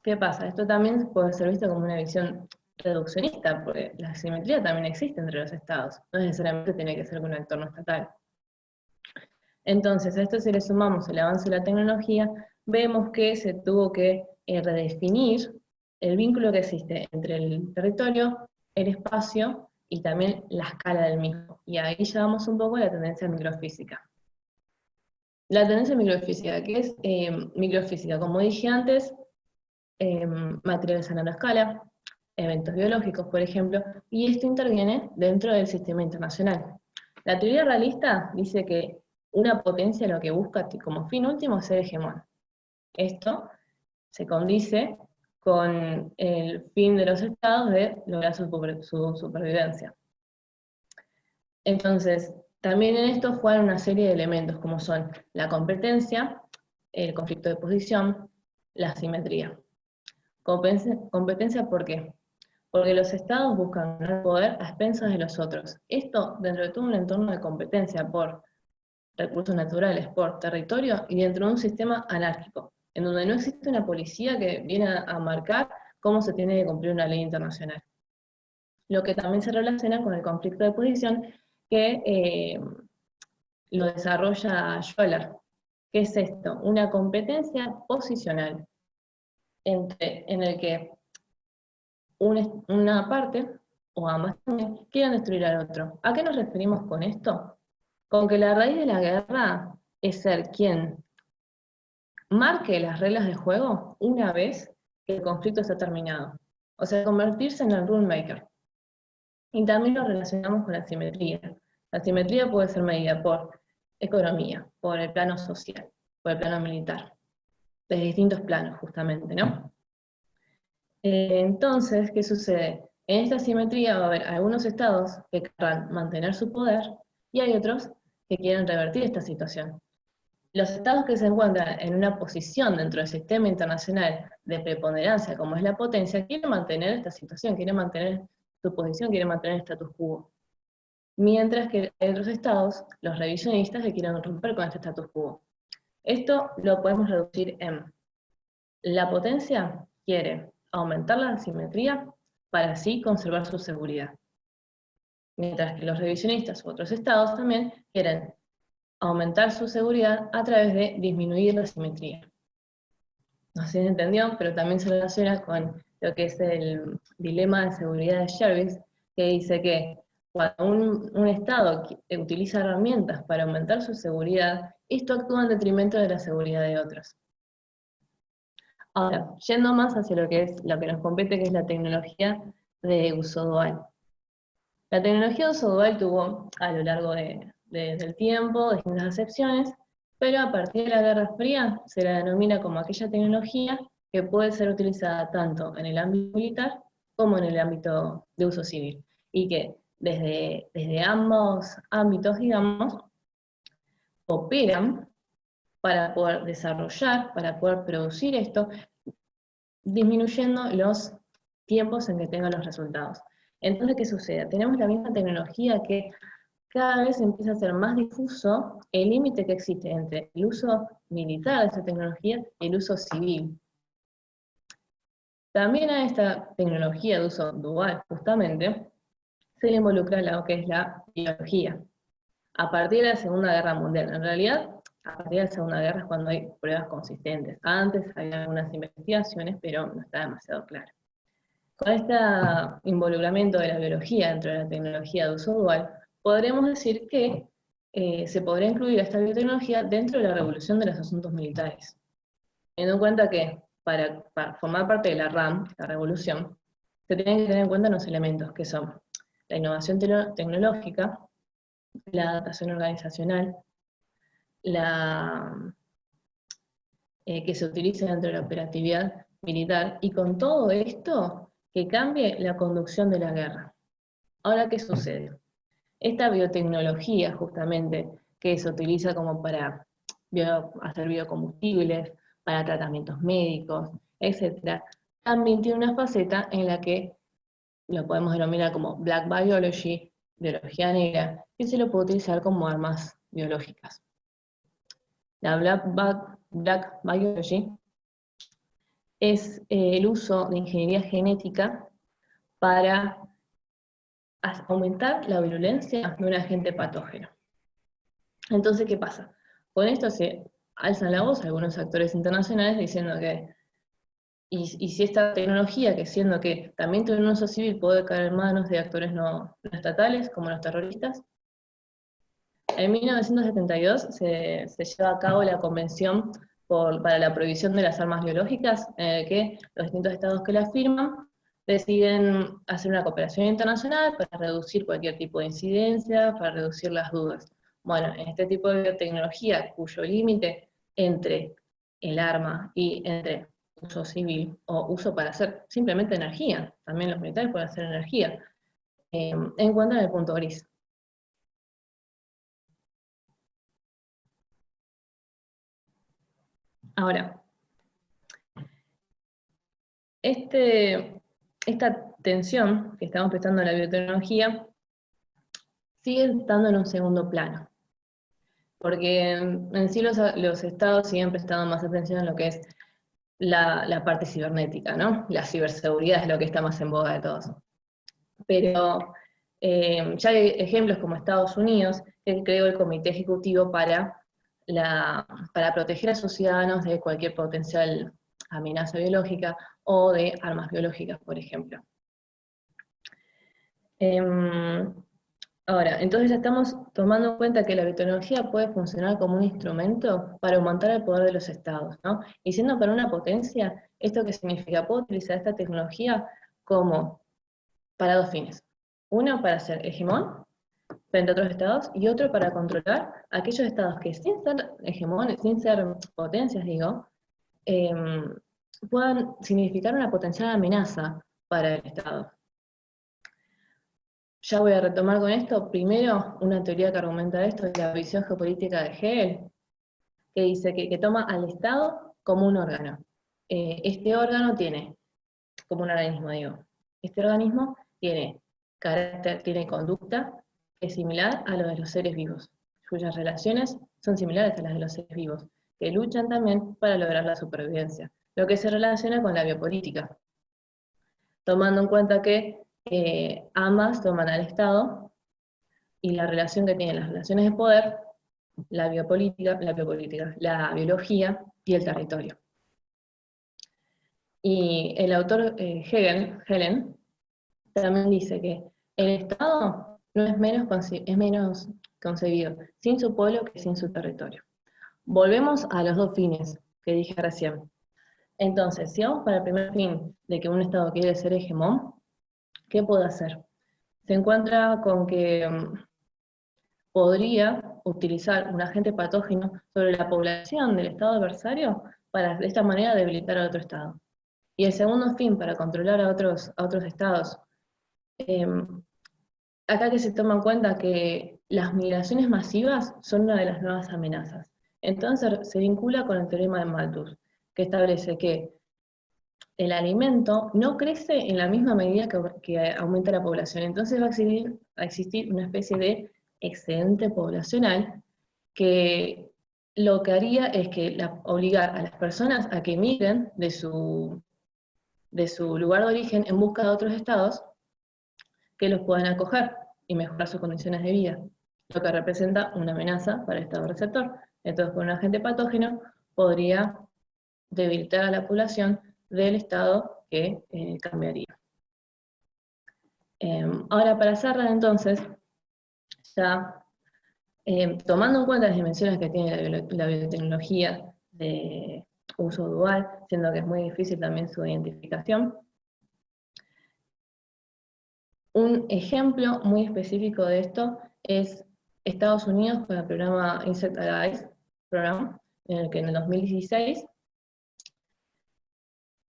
¿Qué pasa? Esto también puede ser visto como una visión reduccionista, porque la simetría también existe entre los estados, no necesariamente tiene que ser con un actor no estatal. Entonces, a esto si le sumamos el avance de la tecnología, vemos que se tuvo que redefinir el vínculo que existe entre el territorio, el espacio y también la escala del mismo. Y ahí llevamos un poco a la tendencia microfísica. La tendencia microfísica, ¿qué es microfísica? Como dije antes, materiales a nanoescala, eventos biológicos, por ejemplo, y esto interviene dentro del sistema internacional. La teoría realista dice que una potencia lo que busca como fin último es ser hegemón. Esto se condice con el fin de los estados de lograr su supervivencia. Entonces, también en esto juegan una serie de elementos como son la competencia, el conflicto de posición, la asimetría. Competencia, ¿por qué? Porque los estados buscan ganar poder a expensas de los otros. Esto dentro de todo un entorno de competencia por recursos naturales, por territorio y dentro de un sistema anárquico, en donde no existe una policía que viene a marcar cómo se tiene que cumplir una ley internacional. Lo que también se relaciona con el conflicto de posición que lo desarrolla Scholar. ¿Qué es esto? Una competencia posicional en el que una parte, o ambas también, quieren destruir al otro. ¿A qué nos referimos con esto? Con que la raíz de la guerra es ser quien marque las reglas de juego una vez que el conflicto está terminado. O sea, convertirse en el rule maker. Y también lo relacionamos con la simetría. La simetría puede ser medida por economía, por el plano social, por el plano militar, desde distintos planos justamente, ¿no? Entonces, ¿qué sucede? En esta simetría va a haber algunos estados que querrán mantener su poder y hay otros que quieren revertir esta situación. Los estados que se encuentran en una posición dentro del sistema internacional de preponderancia, como es la potencia, quieren mantener esta situación, quieren mantener su posición, quieren mantener el status quo. Mientras que hay otros estados, los revisionistas, que quieren romper con este status quo. Esto lo podemos reducir en: la potencia quiere aumentar la asimetría para así conservar su seguridad. mientras que los revisionistas u otros estados también quieren aumentar su seguridad a través de disminuir la simetría. No sé si se entendió, pero también se relaciona con lo que es el dilema de seguridad de Jervis, que dice que cuando un Estado utiliza herramientas para aumentar su seguridad, esto actúa en detrimento de la seguridad de otros. Ahora, yendo más hacia lo que nos compete, que es la tecnología de uso dual. La tecnología de uso dual tuvo, a lo largo del tiempo, distintas acepciones, pero a partir de la Guerra Fría se la denomina como aquella tecnología que puede ser utilizada tanto en el ámbito militar como en el ámbito de uso civil, y que desde ambos ámbitos, digamos, operan para poder desarrollar, para poder producir esto, disminuyendo los tiempos en que tengan los resultados. Entonces, ¿qué sucede? Tenemos la misma tecnología que cada vez empieza a ser más difuso el límite que existe entre el uso militar de esa tecnología y el uso civil. También a esta tecnología de uso dual, justamente, se le involucra lo que es la biología. A partir de la Segunda Guerra Mundial, en realidad, a partir de la Segunda Guerra es cuando hay pruebas consistentes. Antes había algunas investigaciones, pero no está demasiado claro. Con este involucramiento de la biología dentro de la tecnología de uso dual, podremos decir que se podría incluir esta biotecnología dentro de la revolución de los asuntos militares. Teniendo en cuenta que para formar parte de la RAM, la revolución, se tienen que tener en cuenta unos elementos que son la innovación tecnológica, la adaptación organizacional, que se utilice dentro de la operatividad militar, y con todo esto, que cambie la conducción de la guerra. Ahora, ¿qué sucede? Esta biotecnología, justamente, que se utiliza como para hacer biocombustibles, para tratamientos médicos, etc., también tiene una faceta en la que lo podemos denominar como Black Biology, biología negra, y se lo puede utilizar como armas biológicas. La Black Biology es el uso de ingeniería genética para aumentar la virulencia de un agente patógeno. Entonces, ¿qué pasa? Con esto se alzan la voz algunos actores internacionales diciendo que, y si esta tecnología, que siendo que también tiene un uso civil, puede caer en manos de actores no estatales, como los terroristas. En 1972 se lleva a cabo la Convención para la Prohibición de las Armas Biológicas, en el que los distintos estados que la firman deciden hacer una cooperación internacional para reducir cualquier tipo de incidencia, para reducir las dudas. Bueno, en este tipo de tecnología, cuyo límite entre el arma y entre uso civil o uso para hacer simplemente energía, también los militares pueden hacer energía, encuentran el punto gris. Ahora, esta tensión que estamos prestando a la biotecnología sigue estando en un segundo plano, porque en sí los estados siguen prestando más atención a lo que es la parte cibernética, ¿no? La ciberseguridad es lo que está más en boga de todos. Pero ya hay ejemplos como Estados Unidos, que creó el Comité Ejecutivo para proteger a sus ciudadanos de cualquier potencial amenaza biológica o de armas biológicas, por ejemplo. Ahora, entonces ya estamos tomando en cuenta que la biotecnología puede funcionar como un instrumento para aumentar el poder de los estados, ¿no? Y siendo para una potencia, ¿esto qué significa? Puedo utilizar esta tecnología como para dos fines. Uno, para ser hegemón frente a otros estados, y otro para controlar a aquellos estados que sin ser hegemones, sin ser potencias, digo, puedan significar una potencial amenaza para el estado. Ya voy a retomar con esto. Primero, una teoría que argumenta esto es la visión geopolítica de Hegel, que dice que toma al Estado como un órgano. Este órgano tiene, como un organismo digo, este organismo tiene carácter, tiene conducta que es similar a lo de los seres vivos, cuyas relaciones son similares a las de los seres vivos, que luchan también para lograr la supervivencia, lo que se relaciona con la biopolítica, tomando en cuenta que ambas toman al Estado y la relación que tienen las relaciones de poder, la biología y el territorio. Y el autor Helen también dice que el Estado no es menos concebido sin su pueblo que sin su territorio. Volvemos a los dos fines que dije recién. Entonces, si vamos para el primer fin de que un Estado quiere ser hegemón, ¿qué puede hacer? Se encuentra con que podría utilizar un agente patógeno sobre la población del Estado adversario para de esta manera debilitar al otro Estado. Y el segundo fin, para controlar a otros Estados, acá que se toma en cuenta que las migraciones masivas son una de las nuevas amenazas. Entonces se vincula con el teorema de Malthus, que establece que el alimento no crece en la misma medida que aumenta la población. Entonces va a existir una especie de excedente poblacional que lo que haría es que obligar a las personas a que migren de su lugar de origen en busca de otros estados que los puedan acoger y mejorar sus condiciones de vida, lo que representa una amenaza para el estado receptor. Entonces, con un agente patógeno podría debilitar a la población del estado que cambiaría. Ahora, para cerrar entonces, ya tomando en cuenta las dimensiones que tiene la biotecnología de uso dual, siendo que es muy difícil también su identificación, un ejemplo muy específico de esto es Estados Unidos con el programa Insect Allies Program, en el que en el 2016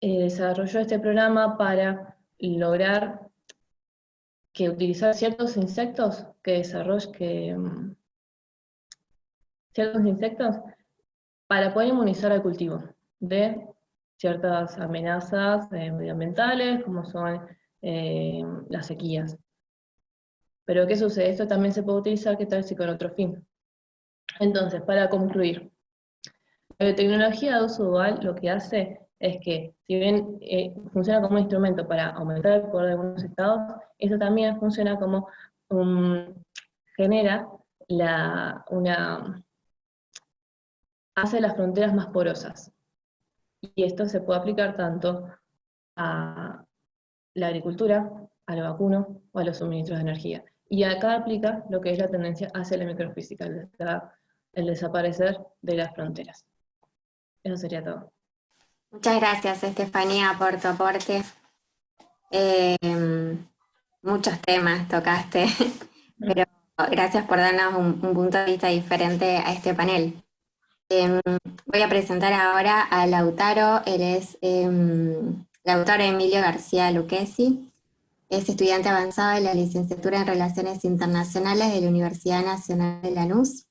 desarrolló este programa para lograr que utilizar ciertos insectos ciertos insectos para poder inmunizar al cultivo de ciertas amenazas medioambientales, como son las sequías. Pero ¿qué sucede? Esto también se puede utilizar, ¿qué tal si con otro fin? Entonces, para concluir, la biotecnología de uso dual lo que hace es que, si bien funciona como un instrumento para aumentar el poder de algunos estados, eso también funciona como genera hace las fronteras más porosas. Y esto se puede aplicar tanto a la agricultura, a lo vacuno o a los suministros de energía. Y acá aplica lo que es la tendencia hacia la microfísica, el desaparecer de las fronteras. Eso sería todo. Muchas gracias, Estefanía, por tu aporte. Muchos temas tocaste, pero gracias por darnos un punto de vista diferente a este panel. Voy a presentar ahora a Lautaro. Él es Lautaro Emilio García Lucchesi. Es estudiante avanzado de la licenciatura en Relaciones Internacionales de la Universidad Nacional de Lanús.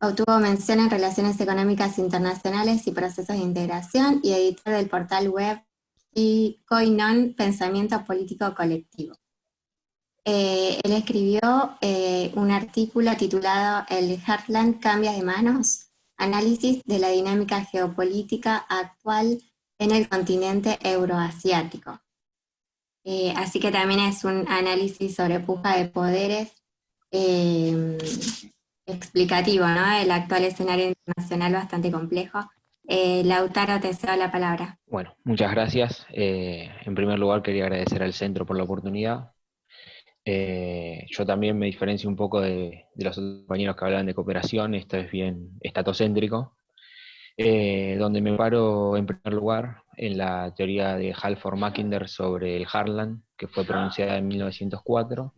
Obtuvo mención en Relaciones Económicas Internacionales y Procesos de Integración y editor del portal web y Koinon, Pensamiento Político Colectivo. Él escribió un artículo titulado El Heartland cambia de manos, análisis de la dinámica geopolítica actual en el continente euroasiático. Así que también es un análisis sobre puja de poderes explicativo, ¿no? El actual escenario internacional bastante complejo. Lautaro, te cedo la palabra. Bueno, muchas gracias. En primer lugar quería agradecer al centro por la oportunidad. Yo también me diferencio un poco de los otros compañeros que hablan de cooperación, esto es bien estatocéntrico, donde me paro en primer lugar en la teoría de Halford Mackinder sobre el Heartland, que fue pronunciada en 1904,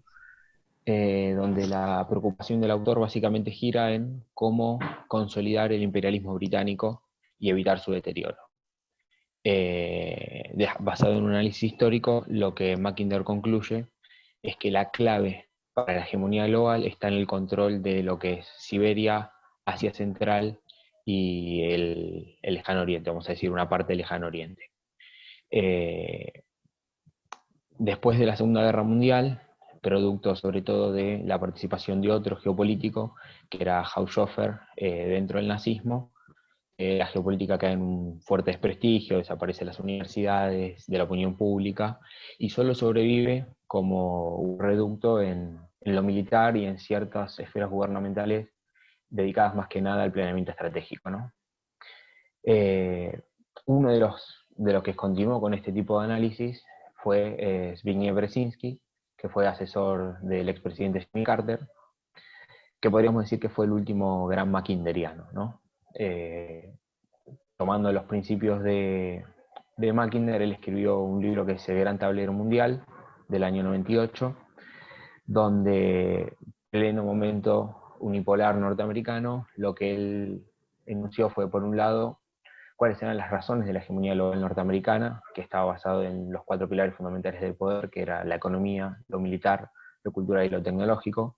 donde la preocupación del autor básicamente gira en cómo consolidar el imperialismo británico y evitar su deterioro. Basado en un análisis histórico, lo que Mackinder concluye es que la clave para la hegemonía global está en el control de lo que es Siberia, Asia Central y el Lejano Oriente, vamos a decir, una parte del Lejano Oriente. Después de la Segunda Guerra Mundial, producto sobre todo de la participación de otro geopolítico, que era Haushofer, dentro del nazismo, la geopolítica cae en un fuerte desprestigio, desaparecen las universidades, de la opinión pública, y solo sobrevive como un reducto en en lo militar y en ciertas esferas gubernamentales dedicadas más que nada al planeamiento estratégico, ¿no? Uno de los que continuó con este tipo de análisis fue Zbigniew Brzezinski, que fue asesor del expresidente Jimmy Carter, que podríamos decir que fue el último gran mackinderiano, ¿no? Tomando los principios de Mackinder, él escribió un libro que es El Gran Tablero Mundial, del año 98, donde, pleno momento unipolar norteamericano, lo que él enunció fue, por un lado, cuáles eran las razones de la hegemonía global norteamericana, que estaba basado en los 4 pilares fundamentales del poder, que era la economía, lo militar, lo cultural y lo tecnológico.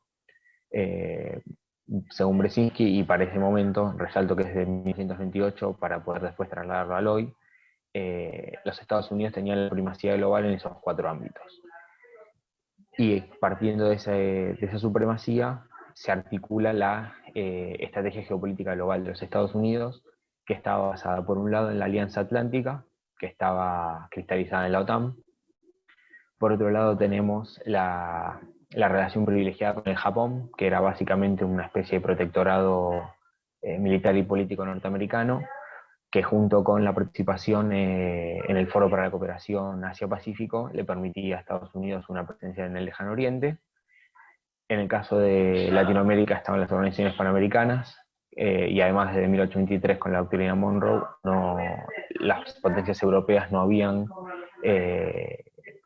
Según Brzezinski, y para ese momento, resalto que es de 1928, para poder después trasladarlo al hoy, los Estados Unidos tenían la primacía global en esos 4 ámbitos. Y partiendo de esa supremacía, se articula la estrategia geopolítica global de los Estados Unidos, que estaba basada por un lado en la Alianza Atlántica, que estaba cristalizada en la OTAN. Por otro lado tenemos la relación privilegiada con el Japón, que era básicamente una especie de protectorado militar y político norteamericano, que junto con la participación en el Foro para la Cooperación Asia-Pacífico le permitía a Estados Unidos una presencia en el Lejano Oriente. En el caso de Latinoamérica estaban las organizaciones panamericanas, y además desde 1823 con la doctrina Monroe, las potencias europeas no habían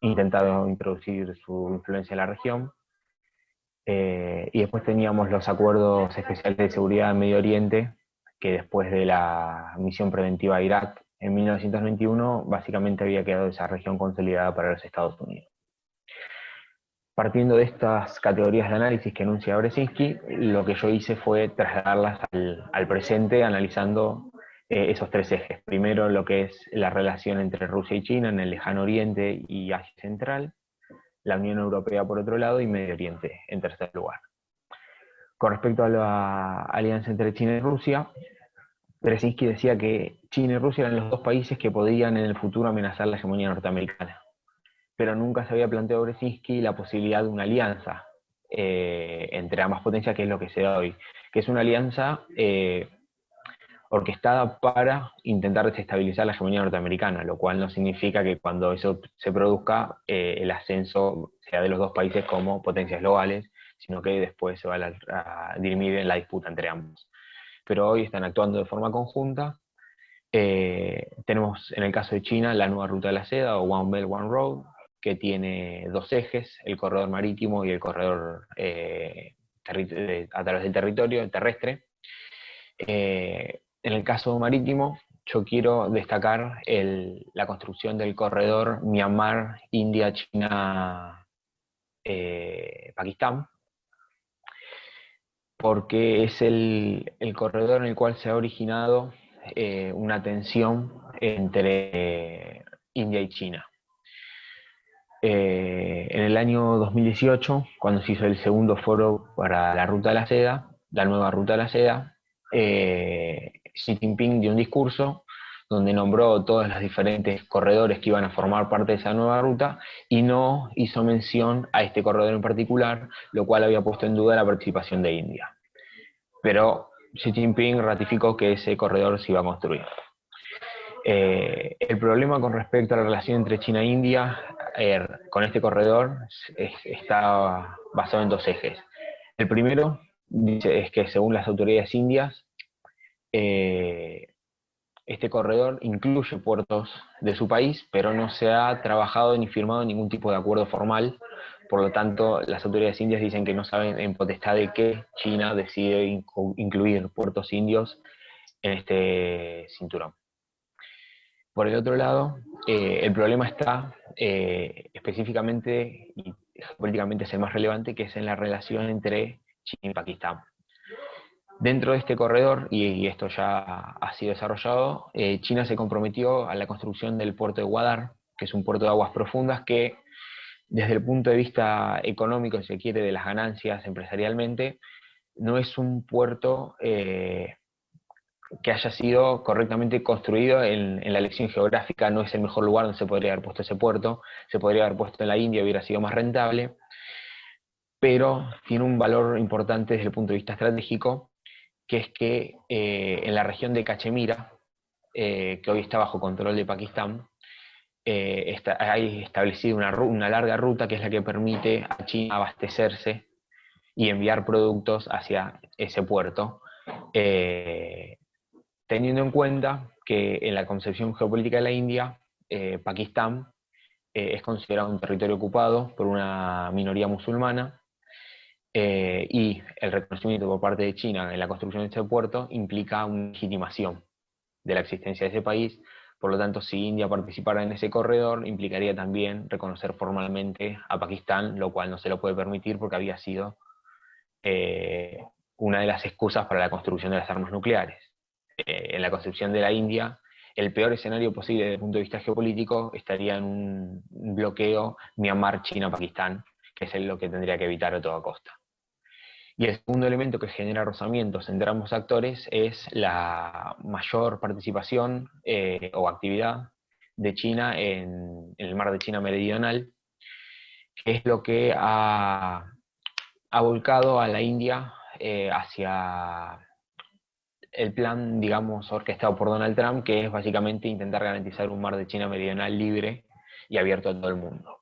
intentado introducir su influencia en la región. Y después teníamos los acuerdos especiales de seguridad en Medio Oriente, que después de la misión preventiva a Irak en 1991, básicamente había quedado esa región consolidada para los Estados Unidos. Partiendo de estas categorías de análisis que enuncia Brzezinski, lo que yo hice fue trasladarlas al presente, analizando esos 3 ejes. Primero, lo que es la relación entre Rusia y China en el Lejano Oriente y Asia Central, la Unión Europea por otro lado, y Medio Oriente en tercer lugar. Con respecto a la alianza entre China y Rusia, Brzezinski decía que China y Rusia eran los 2 países que podían en el futuro amenazar la hegemonía norteamericana. Pero nunca se había planteado Brzezinski la posibilidad de una alianza entre ambas potencias, que es lo que se da hoy, que es una alianza orquestada para intentar desestabilizar la hegemonía norteamericana, lo cual no significa que cuando eso se produzca el ascenso sea de los 2 países como potencias globales, sino que después se va a dirimir en la disputa entre ambos. Pero hoy están actuando de forma conjunta. Tenemos en el caso de China la nueva ruta de la seda, o One Belt, One Road, que tiene 2 ejes, el corredor marítimo y el corredor a través del territorio terrestre. En el caso marítimo, yo quiero destacar la construcción del corredor Myanmar, India, China, Pakistán, porque es el corredor en el cual se ha originado una tensión entre India y China. En el año 2018, cuando se hizo el segundo foro para la Ruta de la Seda, la nueva Ruta de la Seda, Xi Jinping dio un discurso donde nombró todos los diferentes corredores que iban a formar parte de esa nueva ruta y no hizo mención a este corredor en particular, lo cual había puesto en duda la participación de India. Pero Xi Jinping ratificó que ese corredor se iba a construir. El problema con respecto a la relación entre China e India con este corredor está basado en 2 ejes. El primero es que según las autoridades indias, este corredor incluye puertos de su país, pero no se ha trabajado ni firmado ningún tipo de acuerdo formal. Por lo tanto, las autoridades indias dicen que no saben en potestad de qué China decide incluir puertos indios en este cinturón. Por el otro lado, el problema está específicamente, y políticamente es el más relevante, que es en la relación entre China y Pakistán. Dentro de este corredor, y esto ya ha sido desarrollado, China se comprometió a la construcción del puerto de Gwadar, que es un puerto de aguas profundas que, desde el punto de vista económico, si se quiere, de las ganancias empresarialmente, no es un puerto que haya sido correctamente construido en la elección geográfica. No es el mejor lugar donde se podría haber puesto ese puerto, se podría haber puesto en la India, hubiera sido más rentable. pero tiene un valor importante desde el punto de vista estratégico, que es que en la región de Cachemira, que hoy está bajo control de Pakistán, hay establecido una larga ruta que es la que permite a China abastecerse y enviar productos hacia ese puerto, teniendo en cuenta que en la concepción geopolítica de la India, Pakistán es considerado un territorio ocupado por una minoría musulmana, y el reconocimiento por parte de China en la construcción de este puerto implica una legitimación de la existencia de ese país. Por lo tanto, si India participara en ese corredor, implicaría también reconocer formalmente a Pakistán, lo cual no se lo puede permitir porque había sido una de las excusas para la construcción de las armas nucleares. En la concepción de la India, el peor escenario posible desde el punto de vista geopolítico estaría en un bloqueo Myanmar-China-Pakistán, que es lo que tendría que evitar a toda costa. Y el segundo elemento que genera rozamientos entre ambos actores es la mayor participación o actividad de China en el mar de China Meridional, que es lo que ha volcado a la India hacia el plan, digamos, orquestado por Donald Trump, que es básicamente intentar garantizar un mar de China Meridional libre y abierto a todo el mundo.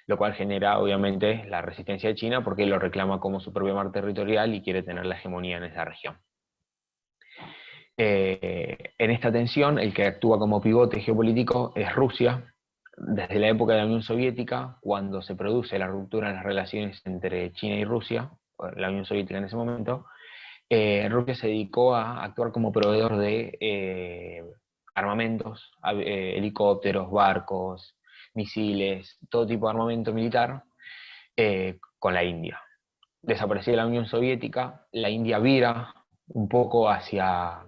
Lo cual genera, obviamente, la resistencia de China porque lo reclama como su propio mar territorial y quiere tener la hegemonía en esa región. En esta tensión, el que actúa como pivote geopolítico es Rusia. Desde la época de la Unión Soviética, cuando se produce la ruptura en las relaciones entre China y Rusia, la Unión Soviética en ese momento, Rusia se dedicó a actuar como proveedor de armamentos, helicópteros, barcos, misiles, todo tipo de armamento militar, con la India. Desaparecida la Unión Soviética, la India vira un poco hacia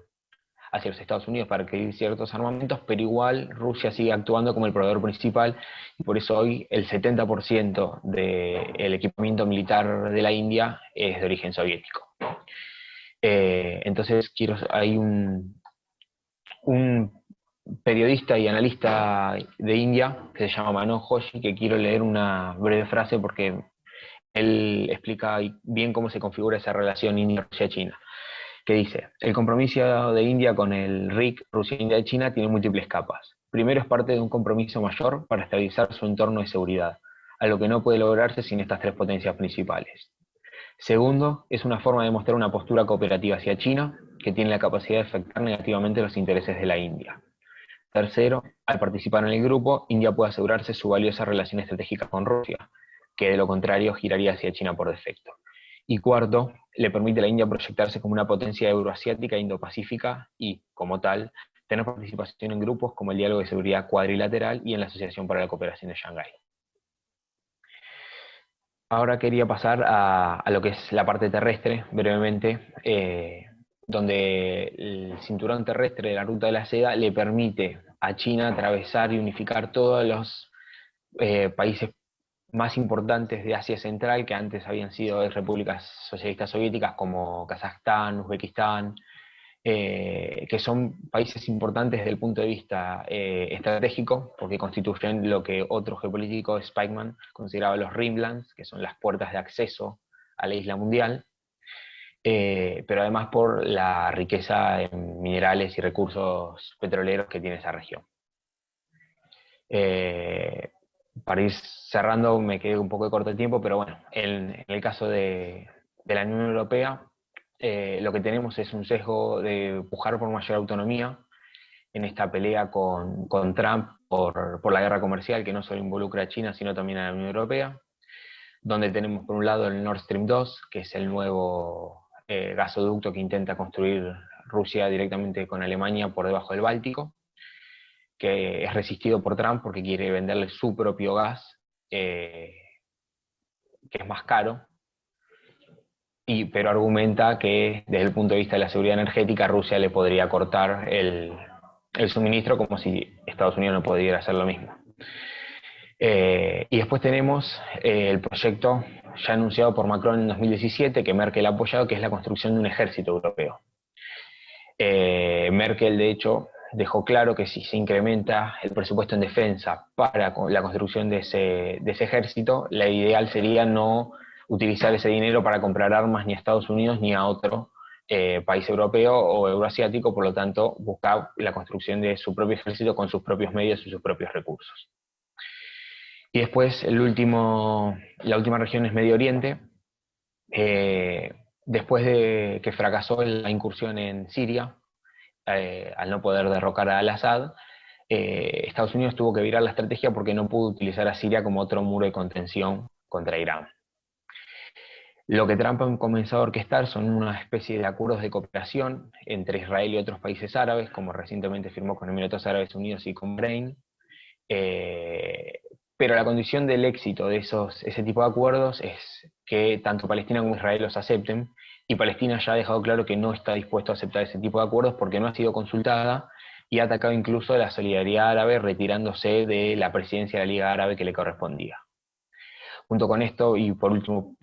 los Estados Unidos para adquirir ciertos armamentos, pero igual Rusia sigue actuando como el proveedor principal, y por eso hoy el 70% del equipamiento militar de la India es de origen soviético. Entonces hay un periodista y analista de India que se llama Manoj Joshi, que quiero leer una breve frase porque él explica bien cómo se configura esa relación India-Rusia-China, que dice: el compromiso de India con el RIC, Rusia, India y China, tiene múltiples capas. Primero, es parte de un compromiso mayor para estabilizar su entorno de seguridad, a lo que no puede lograrse sin estas tres potencias principales. Segundo, es una forma de mostrar una postura cooperativa hacia China, que tiene la capacidad de afectar negativamente los intereses de la India. Tercero, al participar en el grupo, India puede asegurarse su valiosa relación estratégica con Rusia, que de lo contrario giraría hacia China por defecto. Y cuarto, le permite a la India proyectarse como una potencia euroasiática e indopacífica y, como tal, tener participación en grupos como el Diálogo de Seguridad Cuadrilateral y en la Asociación para la Cooperación de Shanghái. Ahora quería pasar a lo que es la parte terrestre, brevemente, donde el cinturón terrestre de la Ruta de la Seda le permite a China atravesar y unificar todos los países más importantes de Asia Central, que antes habían sido repúblicas socialistas soviéticas, como Kazajstán, Uzbekistán, que son países importantes desde el punto de vista estratégico, porque constituyen lo que otro geopolítico, Spykman, consideraba los Rimlands, que son las puertas de acceso a la isla mundial, pero además por la riqueza en minerales y recursos petroleros que tiene esa región. Para ir cerrando, me quedé un poco de corto el tiempo, pero bueno, en el caso de la Unión Europea, lo que tenemos es un sesgo de pujar por mayor autonomía en esta pelea con Trump por la guerra comercial, que no solo involucra a China, sino también a la Unión Europea, donde tenemos por un lado el Nord Stream 2, que es el nuevo gasoducto que intenta construir Rusia directamente con Alemania por debajo del Báltico, que es resistido por Trump porque quiere venderle su propio gas, que es más caro, pero argumenta que desde el punto de vista de la seguridad energética Rusia le podría cortar el suministro, como si Estados Unidos no pudiera hacer lo mismo. Y después tenemos el proyecto ya anunciado por Macron en 2017, que Merkel ha apoyado, que es la construcción de un ejército europeo. Merkel, de hecho, dejó claro que si se incrementa el presupuesto en defensa para la construcción de ese ejército, la ideal sería no utilizar ese dinero para comprar armas ni a Estados Unidos ni a otro país europeo o euroasiático, por lo tanto buscar la construcción de su propio ejército con sus propios medios y sus propios recursos. Y después la última región es Medio Oriente. Después de que fracasó la incursión en Siria, al no poder derrocar a Al-Assad, Estados Unidos tuvo que virar la estrategia porque no pudo utilizar a Siria como otro muro de contención contra Irán. Lo que Trump ha comenzado a orquestar son una especie de acuerdos de cooperación entre Israel y otros países árabes, como recientemente firmó con Emiratos Árabes Unidos y con Bahrein, pero la condición del éxito de ese tipo de acuerdos es que tanto Palestina como Israel los acepten, y Palestina ya ha dejado claro que no está dispuesto a aceptar ese tipo de acuerdos porque no ha sido consultada, y ha atacado incluso a la solidaridad árabe retirándose de la presidencia de la Liga Árabe que le correspondía. Junto con esto, y por último,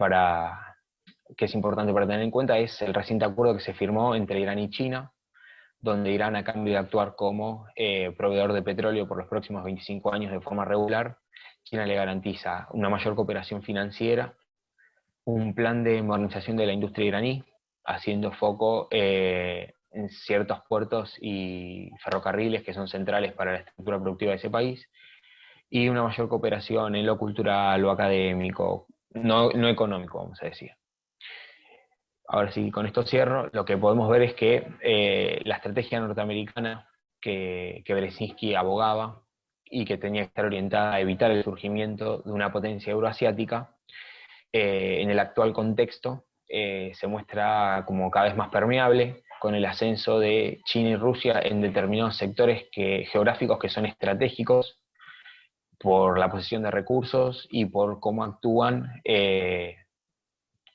que es importante para tener en cuenta, es el reciente acuerdo que se firmó entre Irán y China, donde Irán, a cambio de actuar como proveedor de petróleo por los próximos 25 años de forma regular, China le garantiza una mayor cooperación financiera, un plan de modernización de la industria iraní, haciendo foco en ciertos puertos y ferrocarriles que son centrales para la estructura productiva de ese país, y una mayor cooperación en lo cultural, lo académico, no económico, vamos a decir. Ahora sí, con esto cierro. Lo que podemos ver es que la estrategia norteamericana que Brzezinski abogaba y que tenía que estar orientada a evitar el surgimiento de una potencia euroasiática, en el actual contexto se muestra como cada vez más permeable, con el ascenso de China y Rusia en determinados sectores geográficos que son estratégicos por la posición de recursos y por cómo actúan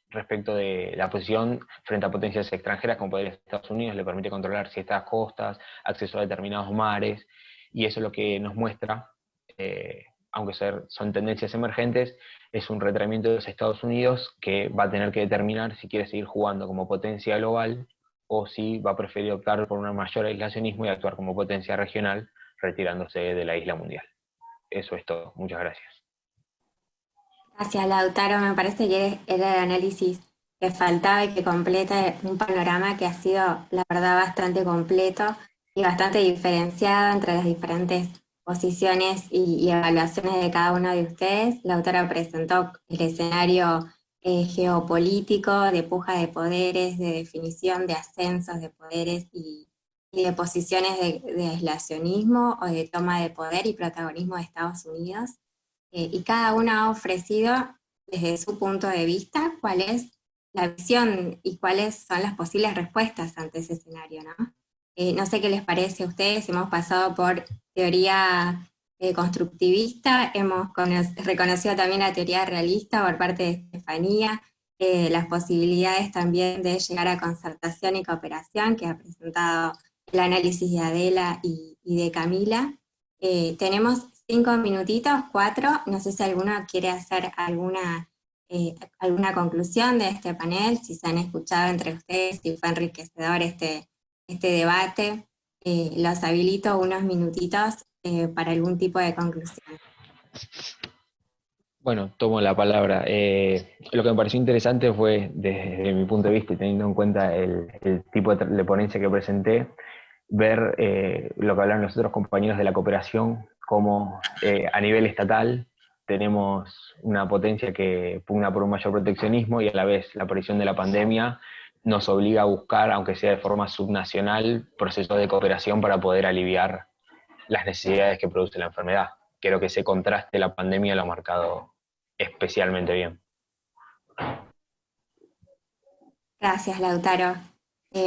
respecto de la posición frente a potencias extranjeras, como podría ser Estados Unidos, le permite controlar ciertas costas, acceso a determinados mares, y eso es lo que nos muestra, aunque son tendencias emergentes, es un retraimiento de los Estados Unidos que va a tener que determinar si quiere seguir jugando como potencia global o si va a preferir optar por un mayor aislacionismo y actuar como potencia regional, retirándose de la isla mundial. Eso es todo. Muchas gracias. Gracias, Lautaro. Me parece que era el análisis que faltaba y que completa un panorama que ha sido, la verdad, bastante completo y bastante diferenciado entre las diferentes posiciones y evaluaciones de cada uno de ustedes. Lautaro presentó el escenario geopolítico, de puja de poderes, de definición de ascensos de poderes y de posiciones de aislacionismo o de toma de poder y protagonismo de Estados Unidos. Y cada uno ha ofrecido desde su punto de vista cuál es la visión y cuáles son las posibles respuestas ante ese escenario, ¿no? No sé qué les parece a ustedes. Hemos pasado por teoría constructivista, hemos reconocido también la teoría realista por parte de Estefanía, las posibilidades también de llegar a concertación y cooperación que ha presentado el análisis de Adela y de Camila. Tenemos 5 minutitos, 4, no sé si alguno quiere hacer alguna conclusión de este panel, si se han escuchado entre ustedes, si fue enriquecedor este debate. Los habilito unos minutitos para algún tipo de conclusión. Bueno, tomo la palabra. Lo que me pareció interesante fue, desde mi punto de vista y teniendo en cuenta el tipo de ponencia que presenté, ver lo que hablaron los otros compañeros de la cooperación, como a nivel estatal tenemos una potencia que pugna por un mayor proteccionismo y a la vez la aparición de la pandemia nos obliga a buscar, aunque sea de forma subnacional, procesos de cooperación para poder aliviar las necesidades que produce la enfermedad. Creo que ese contraste de la pandemia lo ha marcado especialmente bien. Gracias, Lautaro.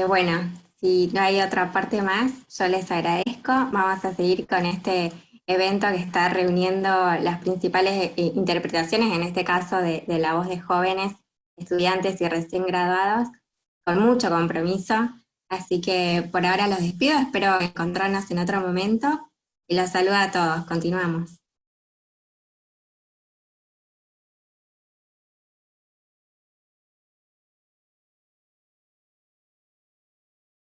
Bueno, si no hay otra parte más, yo les agradezco. Vamos a seguir con este evento que está reuniendo las principales interpretaciones, en este caso de la voz de jóvenes, estudiantes y recién graduados, con mucho compromiso. Así que por ahora los despido, espero encontrarnos en otro momento y los saludo a todos. Continuamos.